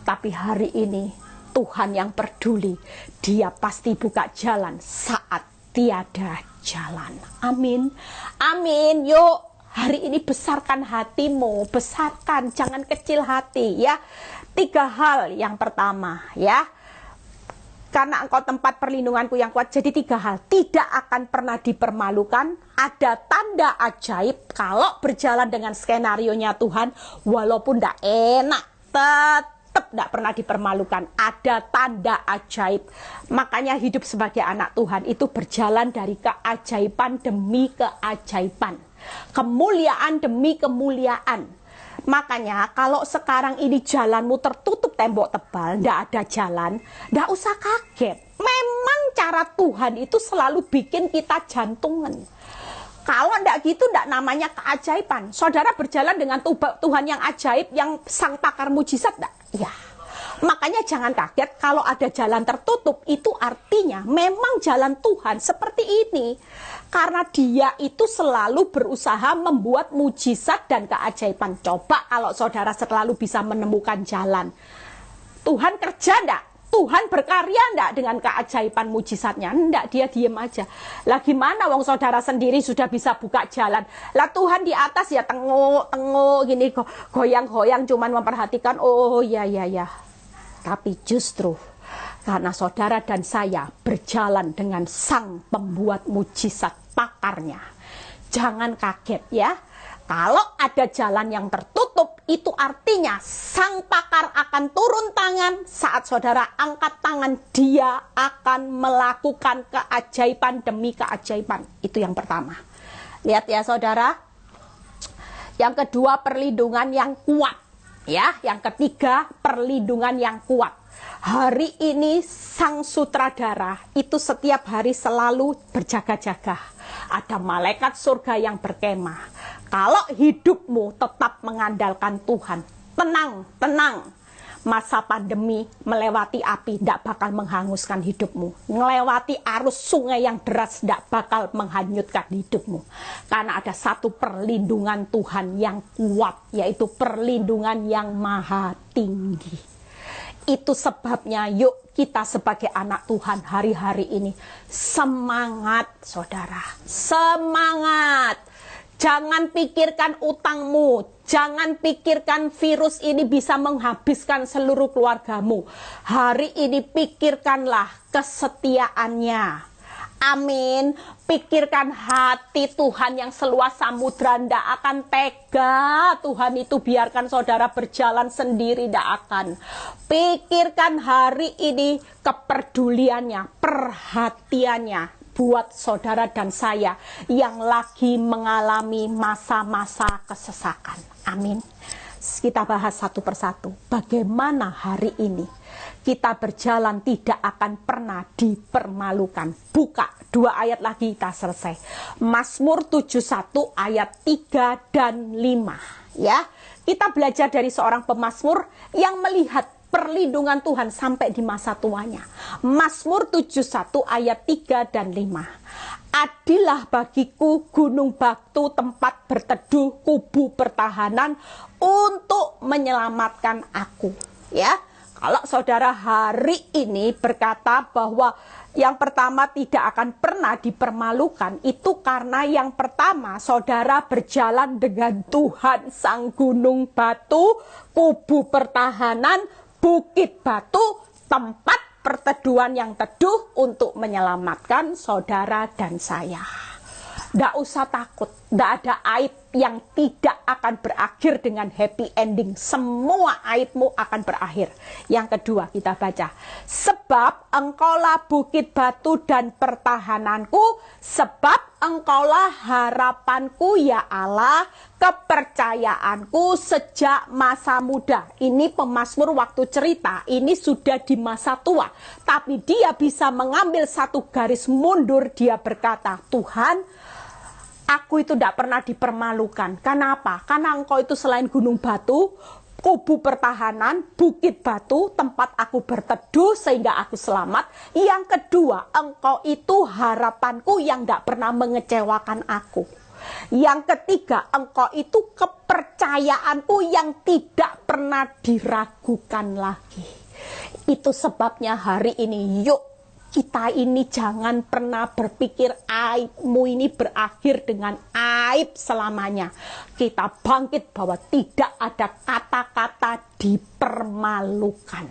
Speaker 1: Tapi hari ini Tuhan yang peduli, dia pasti buka jalan saat tiada jalan. Amin. Amin. Yuk, hari ini besarkan hatimu, besarkan, jangan kecil hati ya. 3 hal yang pertama ya. Karena engkau tempat perlindunganku yang kuat. Jadi 3 hal. Tidak akan pernah dipermalukan. Ada tanda ajaib. Kalau berjalan dengan skenarionya Tuhan. Walaupun tidak enak. Tetap tidak pernah dipermalukan. Ada tanda ajaib. Makanya hidup sebagai anak Tuhan itu berjalan dari keajaiban demi keajaiban. Kemuliaan demi kemuliaan. Makanya kalau sekarang ini jalanmu tertutup tembok tebal, tidak ada jalan, tidak usah kaget. Memang cara Tuhan itu selalu bikin kita jantungan. Kalau tidak gitu, tidak namanya keajaiban. Saudara berjalan dengan Tuhan yang ajaib, yang sang pakar mujizat, tidak? Ya. Makanya jangan kaget kalau ada jalan tertutup, itu artinya memang jalan Tuhan seperti ini. Karena dia itu selalu berusaha membuat mujizat dan keajaiban. Coba kalau saudara selalu bisa menemukan jalan. Tuhan kerja enggak? Tuhan berkarya enggak dengan keajaiban mujizatnya? Enggak, dia diem aja. Lah gimana wong saudara sendiri sudah bisa buka jalan? Lah Tuhan di atas ya tengok gini goyang-goyang cuman memperhatikan, oh ya. Tapi justru karena saudara dan saya berjalan dengan sang pembuat mujizat, pakarnya. Jangan kaget ya. Kalau ada jalan yang tertutup, itu artinya sang pakar akan turun tangan. Saat saudara angkat tangan, dia akan melakukan keajaiban demi keajaiban. Itu yang pertama. Lihat ya saudara. Yang kedua, perlindungan yang kuat. Ya, yang ketiga, perlindungan yang kuat. Hari ini sang sutradara itu setiap hari selalu berjaga-jaga. Ada malaikat surga yang berkemah. Kalau hidupmu tetap mengandalkan Tuhan, tenang. Masa pandemi melewati api tidak bakal menghanguskan hidupmu. Melewati arus sungai yang deras tidak bakal menghanyutkan hidupmu. Karena ada satu perlindungan Tuhan yang kuat, yaitu perlindungan yang maha tinggi. Itu sebabnya yuk kita sebagai anak Tuhan hari-hari ini semangat saudara, semangat. Jangan pikirkan utangmu, jangan pikirkan virus ini bisa menghabiskan seluruh keluargamu. Hari ini pikirkanlah kesetiaannya. Amin. Pikirkan hati Tuhan yang seluas samudra, ndak akan tega Tuhan itu biarkan saudara berjalan sendiri, ndak akan. Pikirkan hari ini kepeduliannya, perhatiannya buat saudara dan saya yang lagi mengalami masa-masa kesesakan. Amin. Kita bahas satu persatu. Bagaimana hari ini kita berjalan tidak akan pernah dipermalukan. Buka 2 ayat lagi kita selesai. Mazmur 71 ayat 3 dan 5. Ya, kita belajar dari seorang pemazmur yang melihat perlindungan Tuhan sampai di masa tuanya. Mazmur 71 ayat 3 dan 5. Adilah bagiku gunung batu, tempat berteduh, kubu pertahanan untuk menyelamatkan aku. Ya, kalau saudara hari ini berkata bahwa yang pertama tidak akan pernah dipermalukan, itu karena yang pertama saudara berjalan dengan Tuhan sang gunung batu, kubu pertahanan, bukit batu, tempat perteduhan yang teduh untuk menyelamatkan saudara dan saya. Tidak usah takut, tidak ada aib yang tidak akan berakhir dengan happy ending. Semua aibmu akan berakhir. Yang kedua kita baca. Sebab engkaulah bukit batu dan pertahananku, sebab engkaulah harapanku ya Allah, kepercayaanku sejak masa muda. Ini pemazmur waktu cerita, ini sudah di masa tua. Tapi dia bisa mengambil satu garis mundur, dia berkata, Tuhan, aku itu tidak pernah dipermalukan. Kenapa? Karena engkau itu selain gunung batu, kubu pertahanan, bukit batu, tempat aku berteduh sehingga aku selamat. Yang kedua, engkau itu harapanku yang tidak pernah mengecewakan aku. Yang ketiga, engkau itu kepercayaanku yang tidak pernah diragukan lagi. Itu sebabnya hari ini yuk kita ini jangan pernah berpikir aibmu ini berakhir dengan aib selamanya. Kita bangkit bahwa tidak ada kata-kata dipermalukan.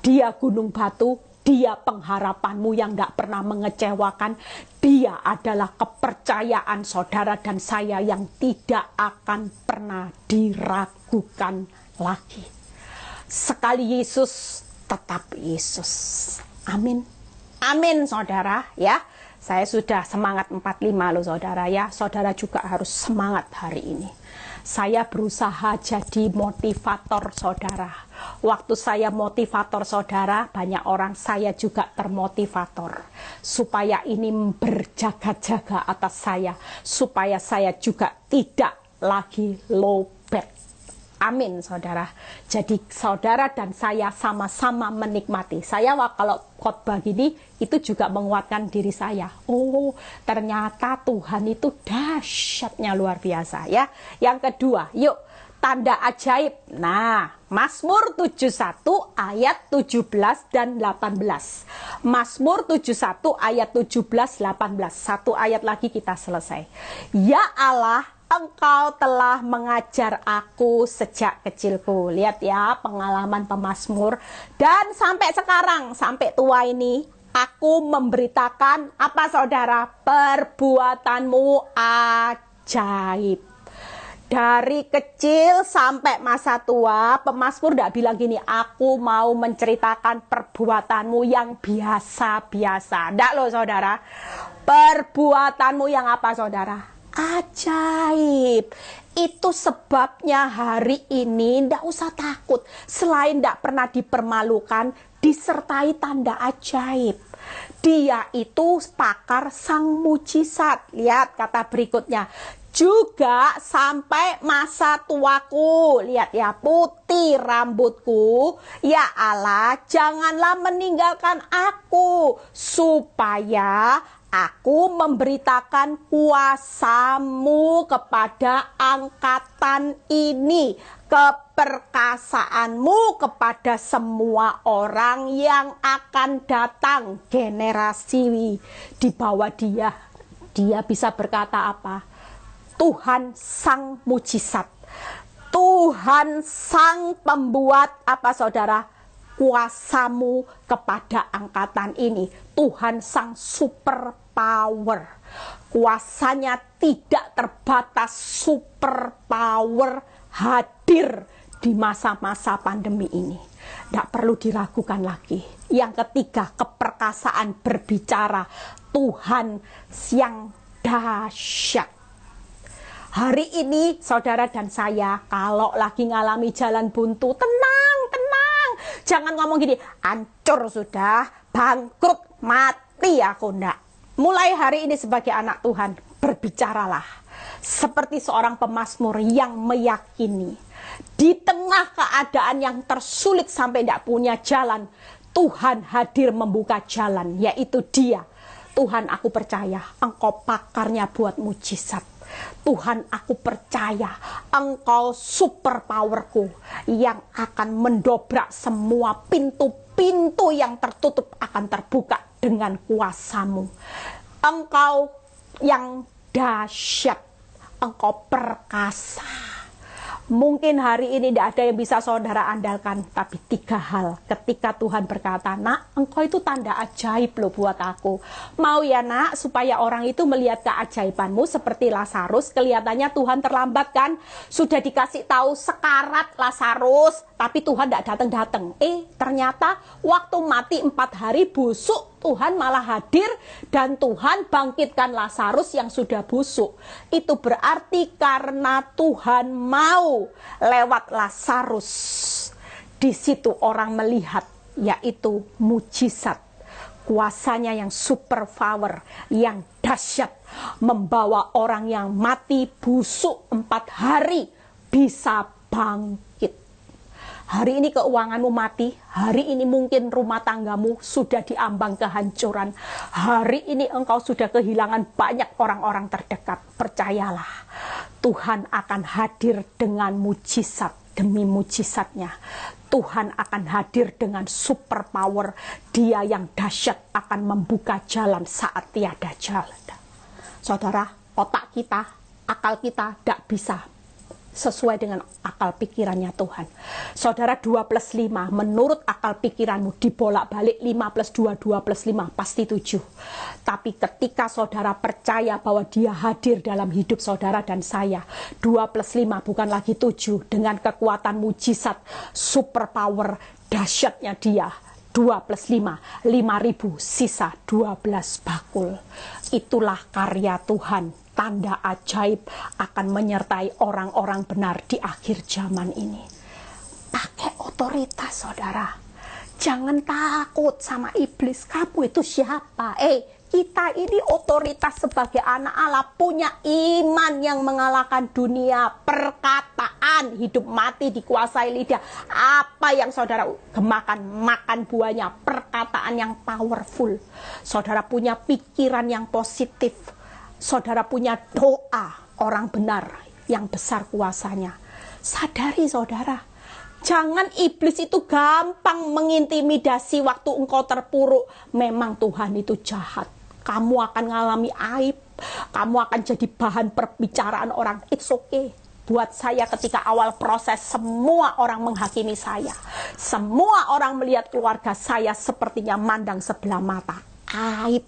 Speaker 1: Dia gunung batu, dia pengharapanmu yang tidak pernah mengecewakan. Dia adalah kepercayaan saudara dan saya yang tidak akan pernah diragukan lagi. Sekali Yesus, tetap Yesus. Amin. Amin saudara ya. Saya sudah semangat 45 loh saudara ya. Saudara juga harus semangat hari ini. Saya berusaha jadi motivator saudara. Waktu saya motivator saudara, banyak orang saya juga termotivator. Supaya ini berjaga-jaga atas saya. Supaya saya juga tidak lagi low bad. Amin saudara. Jadi saudara dan saya sama-sama menikmati. Saya kalau khotbah gini itu juga menguatkan diri saya. Oh, ternyata Tuhan itu dahsyatnya luar biasa ya. Yang kedua, yuk tanda ajaib. Nah, Mazmur 71 ayat 17 dan 18. Mazmur 71 ayat 17 18. Satu ayat lagi kita selesai. Ya Allah, Engkau telah mengajar aku sejak kecilku. Lihat ya pengalaman pemazmur. Dan sampai sekarang, sampai tua ini, aku memberitakan apa saudara? Perbuatanmu ajaib. Dari kecil sampai masa tua, pemazmur tidak bilang gini, aku mau menceritakan perbuatanmu yang biasa-biasa. Tidak loh saudara. Perbuatanmu yang apa saudara? Ajaib. Itu sebabnya hari ini tidak usah takut. Selain tidak pernah dipermalukan, disertai tanda ajaib. Dia itu pakar sang mujizat. Lihat kata berikutnya. Juga sampai masa tuaku. Lihat ya, putih rambutku. Ya Allah, janganlah meninggalkan aku, supaya aku memberitakan kuasa-Mu kepada angkatan ini, keperkasaanmu kepada semua orang yang akan datang, generasi di bawah dia. Dia bisa berkata apa? Tuhan sang mujizat, Tuhan sang pembuat apa saudara? Kuasa-Mu kepada angkatan ini. Tuhan sang super power. Kuasanya tidak terbatas, super power hadir di masa-masa pandemi ini. Tidak perlu diragukan lagi. Yang ketiga, keperkasaan berbicara. Tuhan yang dahsyat. Hari ini saudara dan saya kalau lagi ngalami jalan buntu, tenang. Jangan ngomong gini, hancur sudah, bangkrut, mati aku. Enggak. Mulai hari ini sebagai anak Tuhan, berbicaralah seperti seorang pemazmur yang meyakini di tengah keadaan yang tersulit sampai tidak punya jalan, Tuhan hadir membuka jalan, yaitu Dia. Tuhan, aku percaya Engkau pakarnya buat mujizat. Tuhan, aku percaya Engkau super powerku yang akan mendobrak semua pintu-pintu yang tertutup akan terbuka dengan kuasa-Mu. Engkau yang dahsyat, Engkau perkasa. Mungkin hari ini tidak ada yang bisa saudara andalkan, tapi 3 hal. Ketika Tuhan berkata, nak, engkau itu tanda ajaib loh buat aku. Mau ya nak, supaya orang itu melihat keajaibanmu seperti Lazarus. Kelihatannya Tuhan terlambat kan? Sudah dikasih tahu sekarat Lazarus, tapi Tuhan tidak datang-datang. Ternyata waktu mati 4 hari busuk, Tuhan malah hadir dan Tuhan bangkitkan Lazarus yang sudah busuk. Itu berarti karena Tuhan mau lewat Lazarus. Di situ orang melihat, yaitu mujizat. Kuasanya yang super power, yang dahsyat, membawa orang yang mati busuk 4 hari bisa bangkit. Hari ini keuanganmu mati, hari ini mungkin rumah tanggamu sudah diambang kehancuran. Hari ini engkau sudah kehilangan banyak orang-orang terdekat. Percayalah, Tuhan akan hadir dengan mujizat demi mujizatnya. Tuhan akan hadir dengan super power. Dia yang dahsyat akan membuka jalan saat tiada jalan. Saudara, otak kita, akal kita tidak bisa sesuai dengan akal pikirannya Tuhan. Saudara, 2 plus 5 menurut akal pikiranmu dibolak-balik 5 plus 2, 2 plus 5 pasti 7. Tapi ketika saudara percaya bahwa Dia hadir dalam hidup saudara dan saya, 2 plus 5 bukan lagi 7. Dengan kekuatan mujizat, super power, dahsyatnya Dia, 2 plus 5, 5.000 sisa 12 bakul. Itulah karya Tuhan. Tanda ajaib akan menyertai orang-orang benar di akhir zaman ini. Pakai otoritas saudara. Jangan takut sama iblis. Kamu itu siapa? Kita ini otoritas sebagai anak Allah, punya iman yang mengalahkan dunia. Perkataan hidup mati dikuasai lidah. Apa yang saudara gemakan, makan buahnya. Perkataan yang powerful. Saudara punya pikiran yang positif. Saudara punya doa orang benar yang besar kuasanya. Sadari saudara, jangan iblis itu gampang mengintimidasi waktu engkau terpuruk. Memang Tuhan itu jahat. Kamu akan mengalami aib, kamu akan jadi bahan perbicaraan orang. It's okay. Buat saya ketika awal proses, semua orang menghakimi saya. Semua orang melihat keluarga saya sepertinya mandang sebelah mata. Aib.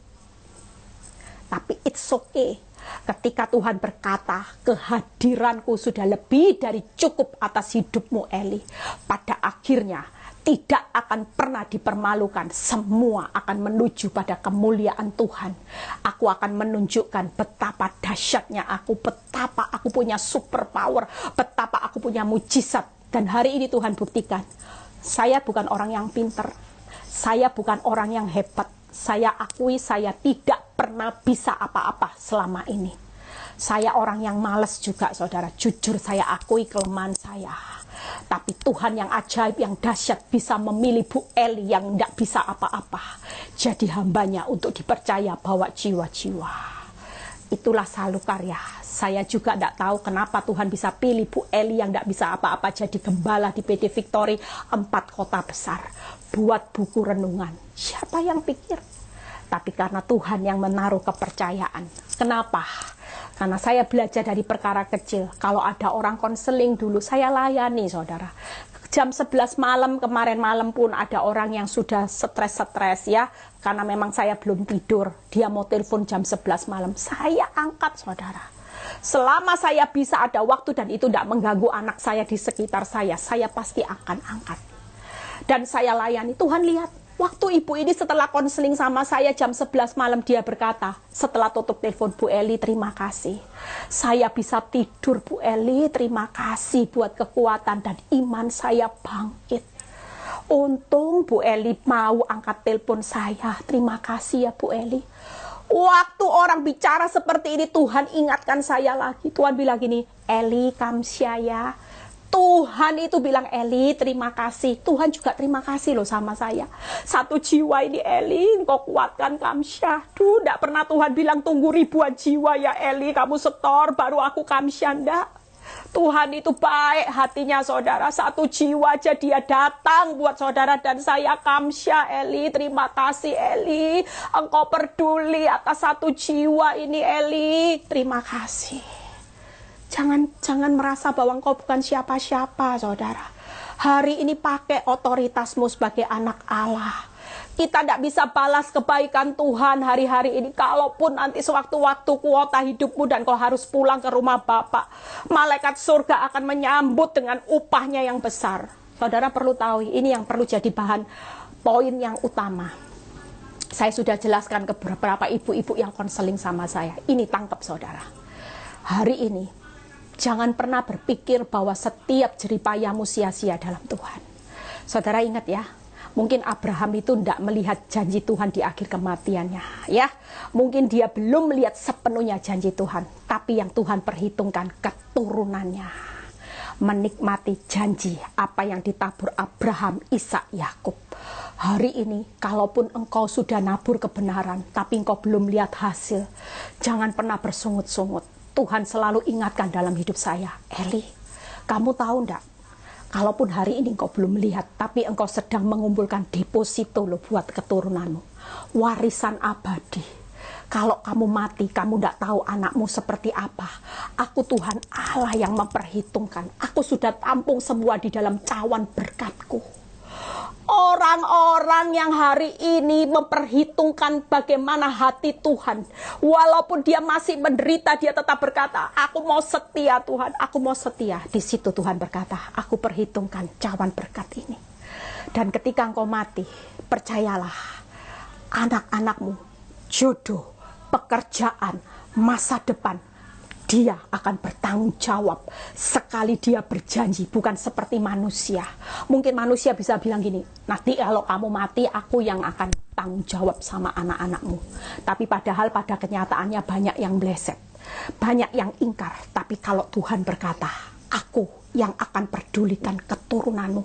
Speaker 1: Tapi it's okay. Ketika Tuhan berkata, kehadiranku sudah lebih dari cukup atas hidupmu Eli. Pada akhirnya, tidak akan pernah dipermalukan. Semua akan menuju pada kemuliaan Tuhan. Aku akan menunjukkan betapa dahsyatnya aku, betapa aku punya super power, betapa aku punya mujizat. Dan hari ini Tuhan buktikan, saya bukan orang yang pinter, saya bukan orang yang hebat. Saya akui saya tidak pernah bisa apa-apa selama ini. Saya orang yang malas juga saudara, jujur saya akui kelemahan saya. Tapi Tuhan yang ajaib, yang dahsyat bisa memilih Bu Eli yang tidak bisa apa-apa. Jadi hambanya untuk dipercaya bawa jiwa-jiwa. Itulah selalu karya. Saya juga tidak tahu kenapa Tuhan bisa pilih Bu Eli yang tidak bisa apa-apa jadi gembala di PD Victory 4 kota besar. Buat buku renungan. Siapa yang pikir? Tapi karena Tuhan yang menaruh kepercayaan. Kenapa? Karena saya belajar dari perkara kecil. Kalau ada orang konseling dulu, saya layani saudara. Jam 11 malam, kemarin malam pun ada orang yang sudah stres-stres ya. Karena memang saya belum tidur. Dia mau telepon jam 11 malam. Saya angkat saudara. Selama saya bisa ada waktu dan itu tidak mengganggu anak saya di sekitar saya pasti akan angkat. Dan saya layani. Tuhan lihat. Waktu ibu ini setelah konseling sama saya jam 11 malam dia berkata, setelah tutup telepon, Bu Eli terima kasih. Saya bisa tidur Bu Eli, terima kasih buat kekuatan dan iman saya bangkit. Untung Bu Eli mau angkat telepon saya, terima kasih ya Bu Eli. Waktu orang bicara seperti ini Tuhan ingatkan saya lagi. Tuhan bilang gini, Eli kamsya ya. Tuhan itu bilang, Eli terima kasih. Tuhan juga terima kasih loh sama saya. Satu jiwa ini Eli, kau kuatkan Kamsyah. Duh, tidak pernah Tuhan bilang tunggu ribuan jiwa ya Eli, kamu setor baru aku Kamsyah. Enggak. Tuhan itu baik hatinya saudara. Satu jiwa aja dia datang buat saudara dan saya Kamsyah. Eli terima kasih Eli. Engkau peduli atas satu jiwa ini Eli. Terima kasih. Jangan merasa bahwa engkau bukan siapa-siapa, saudara. Hari ini pakai otoritasmu sebagai anak Allah. Kita tidak bisa balas kebaikan Tuhan hari-hari ini. Kalaupun nanti sewaktu-waktu kuota hidupmu dan kau harus pulang ke rumah Bapa, malaikat surga akan menyambut dengan upahnya yang besar. Saudara perlu tahu, ini yang perlu jadi bahan poin yang utama. Saya sudah jelaskan ke beberapa ibu-ibu yang konseling sama saya. Ini tangkap saudara. Hari ini, jangan pernah berpikir bahwa setiap jeripayahmu sia-sia dalam Tuhan. Saudara ingat ya, mungkin Abraham itu tidak melihat janji Tuhan di akhir kematiannya. Ya, mungkin dia belum melihat sepenuhnya janji Tuhan. Tapi yang Tuhan perhitungkan keturunannya. Menikmati janji apa yang ditabur Abraham, Ishak, Yakub. Hari ini, kalaupun engkau sudah nabur kebenaran, tapi engkau belum lihat hasil, jangan pernah bersungut-sungut. Tuhan selalu ingatkan dalam hidup saya, Eli, kamu tahu enggak? Kalaupun hari ini engkau belum melihat, tapi engkau sedang mengumpulkan deposito loh buat keturunanmu. Warisan abadi. Kalau kamu mati, kamu enggak tahu anakmu seperti apa. Aku Tuhan Allah yang memperhitungkan. Aku sudah tampung semua di dalam cawan berkatku. Orang-orang yang hari ini memperhitungkan bagaimana hati Tuhan. Walaupun dia masih menderita, dia tetap berkata, aku mau setia Tuhan, aku mau setia. Di situ Tuhan berkata, aku perhitungkan cawan berkat ini. Dan ketika engkau mati, percayalah, anak-anakmu, jodoh, pekerjaan, masa depan, dia akan bertanggung jawab sekali dia berjanji, bukan seperti manusia. Mungkin manusia bisa bilang gini, nanti kalau kamu mati aku yang akan tanggung jawab sama anak-anakmu. Tapi padahal pada kenyataannya banyak yang bleset, banyak yang ingkar. Tapi kalau Tuhan berkata, aku yang akan pedulikan keturunanmu.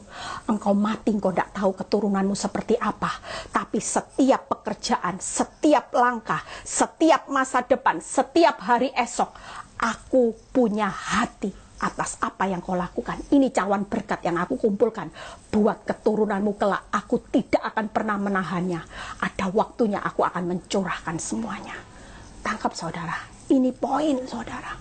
Speaker 1: Engkau mati, engkau tidak tahu keturunanmu seperti apa. Tapi setiap pekerjaan, setiap langkah, setiap masa depan, setiap hari esok, aku punya hati
Speaker 2: atas apa yang kau lakukan. Ini cawan berkat yang aku kumpulkan buat keturunanmu kelak. Aku tidak akan pernah menahannya. Ada waktunya aku akan mencurahkan semuanya. Tangkap saudara, ini poin saudara.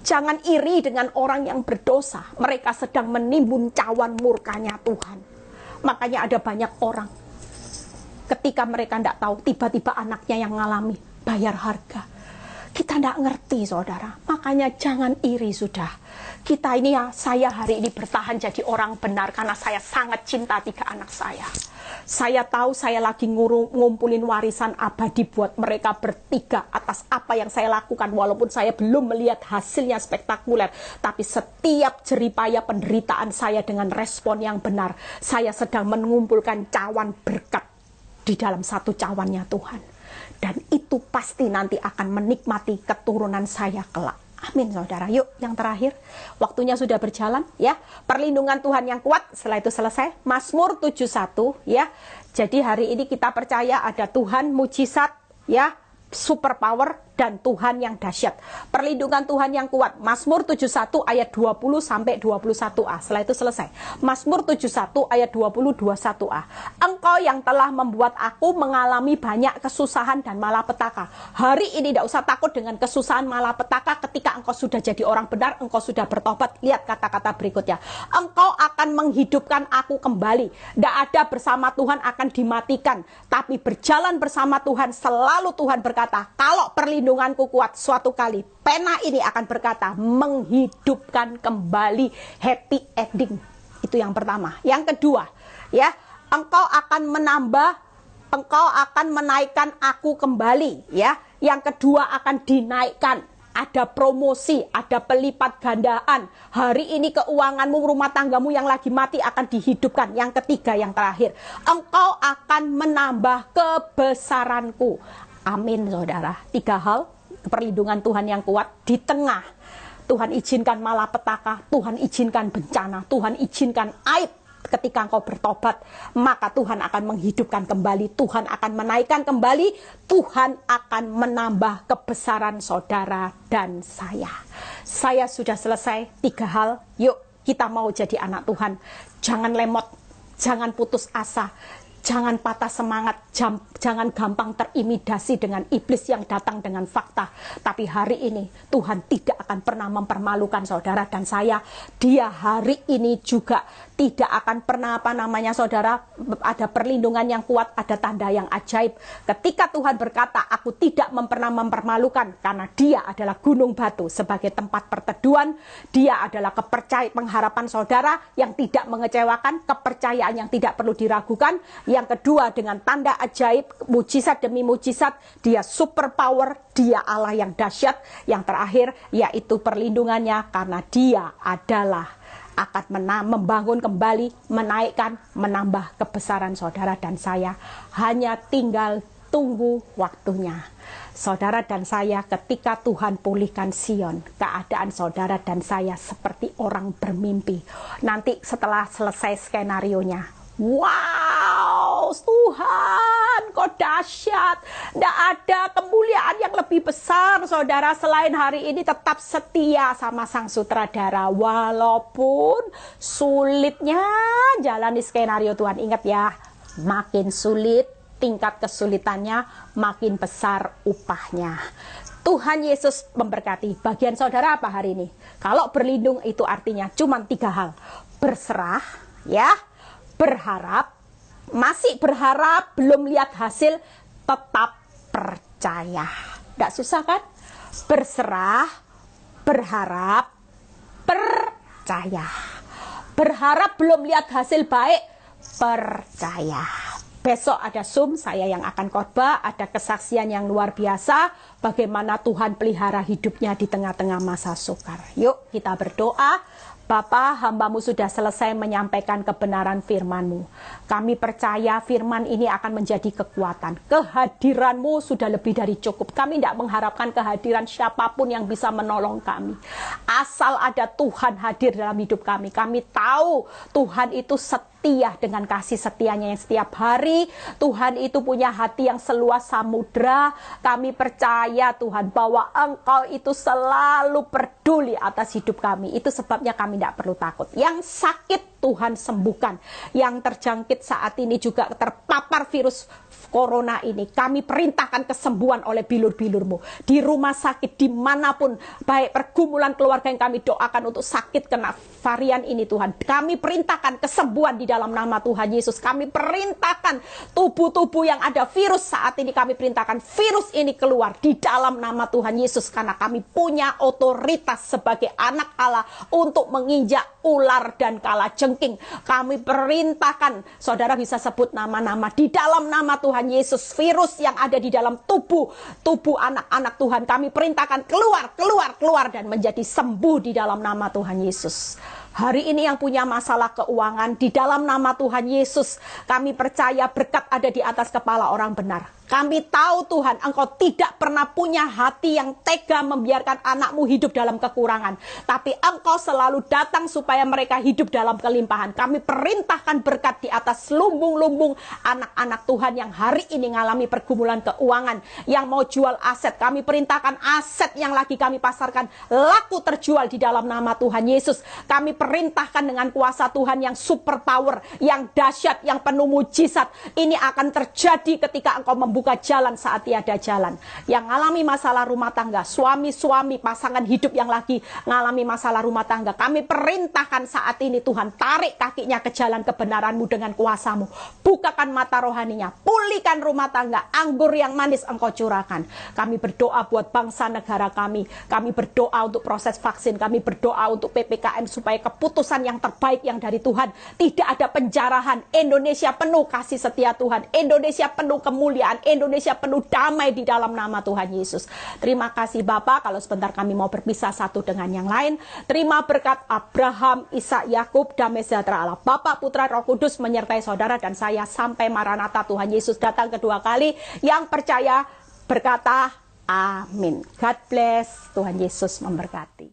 Speaker 2: Jangan iri dengan orang yang berdosa. Mereka sedang menimbun cawan murkanya Tuhan. Makanya ada banyak orang, ketika mereka tidak tahu, tiba-tiba anaknya yang ngalami bayar harga. Kita tidak ngerti saudara, makanya jangan iri sudah. Kita ini ya, saya hari ini bertahan jadi orang benar karena saya sangat cinta 3 anak saya. Saya tahu saya lagi ngumpulin warisan abadi buat mereka bertiga atas apa yang saya lakukan. Walaupun saya belum melihat hasilnya spektakuler, tapi setiap jeripaya penderitaan saya dengan respon yang benar, saya sedang mengumpulkan cawan berkat di dalam satu cawannya Tuhan. Dan itu pasti nanti akan menikmati keturunan saya kelak. Amin saudara. Yuk yang terakhir, waktunya sudah berjalan ya. Perlindungan Tuhan yang kuat, setelah itu selesai. Mazmur 71 ya. Jadi hari ini kita percaya ada Tuhan mujizat ya, super power dan Tuhan yang dahsyat. Perlindungan Tuhan yang kuat. Mazmur 71 ayat 20 sampai 21a. Setelah itu selesai. Mazmur 71 ayat 20 21a. Engkau yang telah membuat aku mengalami banyak kesusahan dan malapetaka. Hari ini tidak usah takut dengan kesusahan malapetaka ketika engkau sudah jadi orang benar, engkau sudah bertobat. Lihat kata-kata berikutnya. Engkau akan menghidupkan aku kembali. Tidak ada bersama Tuhan akan dimatikan, tapi berjalan bersama Tuhan selalu. Tuhan berkata, kalau perlindunganku kuat, suatu kali pena ini akan berkata, menghidupkan kembali, happy ending. Itu yang pertama. Yang kedua, ya, engkau akan menambah, engkau akan menaikkan aku kembali, ya. Yang kedua akan dinaikkan, ada promosi, ada pelipat gandaan. Hari ini keuanganmu, rumah tanggamu yang lagi mati akan dihidupkan. Yang ketiga, yang terakhir, engkau akan menambah kebesaranku. Amin saudara. 3 hal, perlindungan Tuhan yang kuat di tengah. Tuhan izinkan malapetaka, Tuhan izinkan bencana, Tuhan izinkan aib. Ketika engkau bertobat, maka Tuhan akan menghidupkan kembali, Tuhan akan menaikkan kembali, Tuhan akan menambah kebesaran saudara dan saya. Saya sudah selesai 3 hal. Yuk kita mau jadi anak Tuhan. Jangan lemot, jangan putus asa, jangan patah semangat, jangan gampang terintimidasi dengan iblis yang datang dengan fakta. Tapi hari ini Tuhan tidak akan pernah mempermalukan saudara dan saya. Dia hari ini juga tidak akan pernah saudara, ada perlindungan yang kuat, ada tanda yang ajaib. Ketika Tuhan berkata, aku tidak pernah mempermalukan, karena dia adalah gunung batu sebagai tempat perteduhan. Dia adalah kepercayaan, pengharapan saudara yang tidak mengecewakan, kepercayaan yang tidak perlu diragukan. Yang kedua, dengan tanda ajaib, mujizat demi mujizat, dia super power, dia Allah yang dahsyat. Yang terakhir, yaitu perlindungannya, karena dia adalah akan membangun kembali, menaikkan, menambah kebesaran saudara dan saya. Hanya tinggal tunggu waktunya. Saudara dan saya, ketika Tuhan pulihkan Sion, keadaan saudara dan saya seperti orang bermimpi. Nanti setelah selesai skenarionya, wow, Tuhan, kau dahsyat. Tidak ada kemuliaan yang lebih besar, saudara, selain hari ini tetap setia sama sang sutradara. Walaupun sulitnya jalani skenario Tuhan. Ingat ya, makin sulit tingkat kesulitannya, makin besar upahnya. Tuhan Yesus memberkati. Bagian saudara apa hari ini? Kalau berlindung itu artinya cuma 3 hal. Berserah, ya, berharap, masih berharap, belum lihat hasil, tetap percaya. Tidak susah kan? Berserah, berharap, percaya. Berharap belum lihat hasil baik, percaya. Besok ada Zoom, saya yang akan khotbah, ada kesaksian yang luar biasa, bagaimana Tuhan pelihara hidupnya di tengah-tengah masa sukar. Yuk kita berdoa. Bapa, hamba-Mu sudah selesai menyampaikan kebenaran firman-Mu. Kami percaya firman ini akan menjadi kekuatan. Kehadiran-Mu sudah lebih dari cukup. Kami tidak mengharapkan kehadiran siapapun yang bisa menolong kami. Asal ada Tuhan hadir dalam hidup kami. Kami tahu Tuhan itu setia setia dengan kasih setianya yang setiap hari. Tuhan itu punya hati yang seluas samudra. Kami percaya Tuhan bahwa Engkau itu selalu peduli atas hidup kami. Itu sebabnya kami tidak perlu takut. Yang sakit Tuhan sembuhkan. Yang terjangkit saat ini juga terpapar virus corona ini, kami perintahkan kesembuhan oleh bilur-bilur-Mu. Di rumah sakit, dimanapun, baik pergumulan keluarga yang kami doakan untuk sakit kena varian ini Tuhan. Kami perintahkan kesembuhan di dalam nama Tuhan Yesus. Kami perintahkan tubuh-tubuh yang ada virus saat ini, kami perintahkan virus ini keluar di dalam nama Tuhan Yesus. Karena kami punya otoritas sebagai anak Allah untuk menginjak ular dan kalajengking. Kami perintahkan, saudara bisa sebut nama-nama di dalam nama Tuhan Yesus, virus yang ada di dalam tubuh anak-anak Tuhan, kami perintahkan keluar dan menjadi sembuh di dalam nama Tuhan Yesus. Hari ini yang punya masalah keuangan, di dalam nama Tuhan Yesus, kami percaya berkat ada di atas kepala orang benar. Kami tahu Tuhan, Engkau tidak pernah punya hati yang tega membiarkan anak-Mu hidup dalam kekurangan. Tapi Engkau selalu datang supaya mereka hidup dalam kelimpahan. Kami perintahkan berkat di atas lumbung-lumbung anak-anak Tuhan yang hari ini mengalami pergumulan keuangan. Yang mau jual aset, kami perintahkan aset yang lagi kami pasarkan laku terjual di dalam nama Tuhan Yesus. Kami perintahkan dengan kuasa Tuhan yang super power, yang dahsyat, yang penuh mujizat. Ini akan terjadi ketika Engkau membuka jalan saat tiada jalan. Yang mengalami masalah rumah tangga, suami-suami, pasangan hidup yang lagi mengalami masalah rumah tangga, kami perintahkan saat ini Tuhan, tarik kakinya ke jalan kebenaran-Mu dengan kuasa-Mu. Bukakan mata rohaninya, pulihkan rumah tangga, anggur yang manis Engkau curahkan. Kami berdoa buat bangsa negara kami. Kami berdoa untuk proses vaksin, kami berdoa untuk PPKM supaya keputusan yang terbaik yang dari Tuhan. Tidak ada penjarahan. Indonesia penuh kasih setia Tuhan. Indonesia penuh kemuliaan. Indonesia penuh damai di dalam nama Tuhan Yesus. Terima kasih Bapak, kalau sebentar kami mau berpisah satu dengan yang lain. Terima berkat Abraham, Ishak, Yakub, damai sejahtera Allah Bapa, Putra, Roh Kudus menyertai saudara dan saya sampai Maranatha Tuhan Yesus datang kedua kali. Yang percaya berkata amin. God bless. Tuhan Yesus memberkati.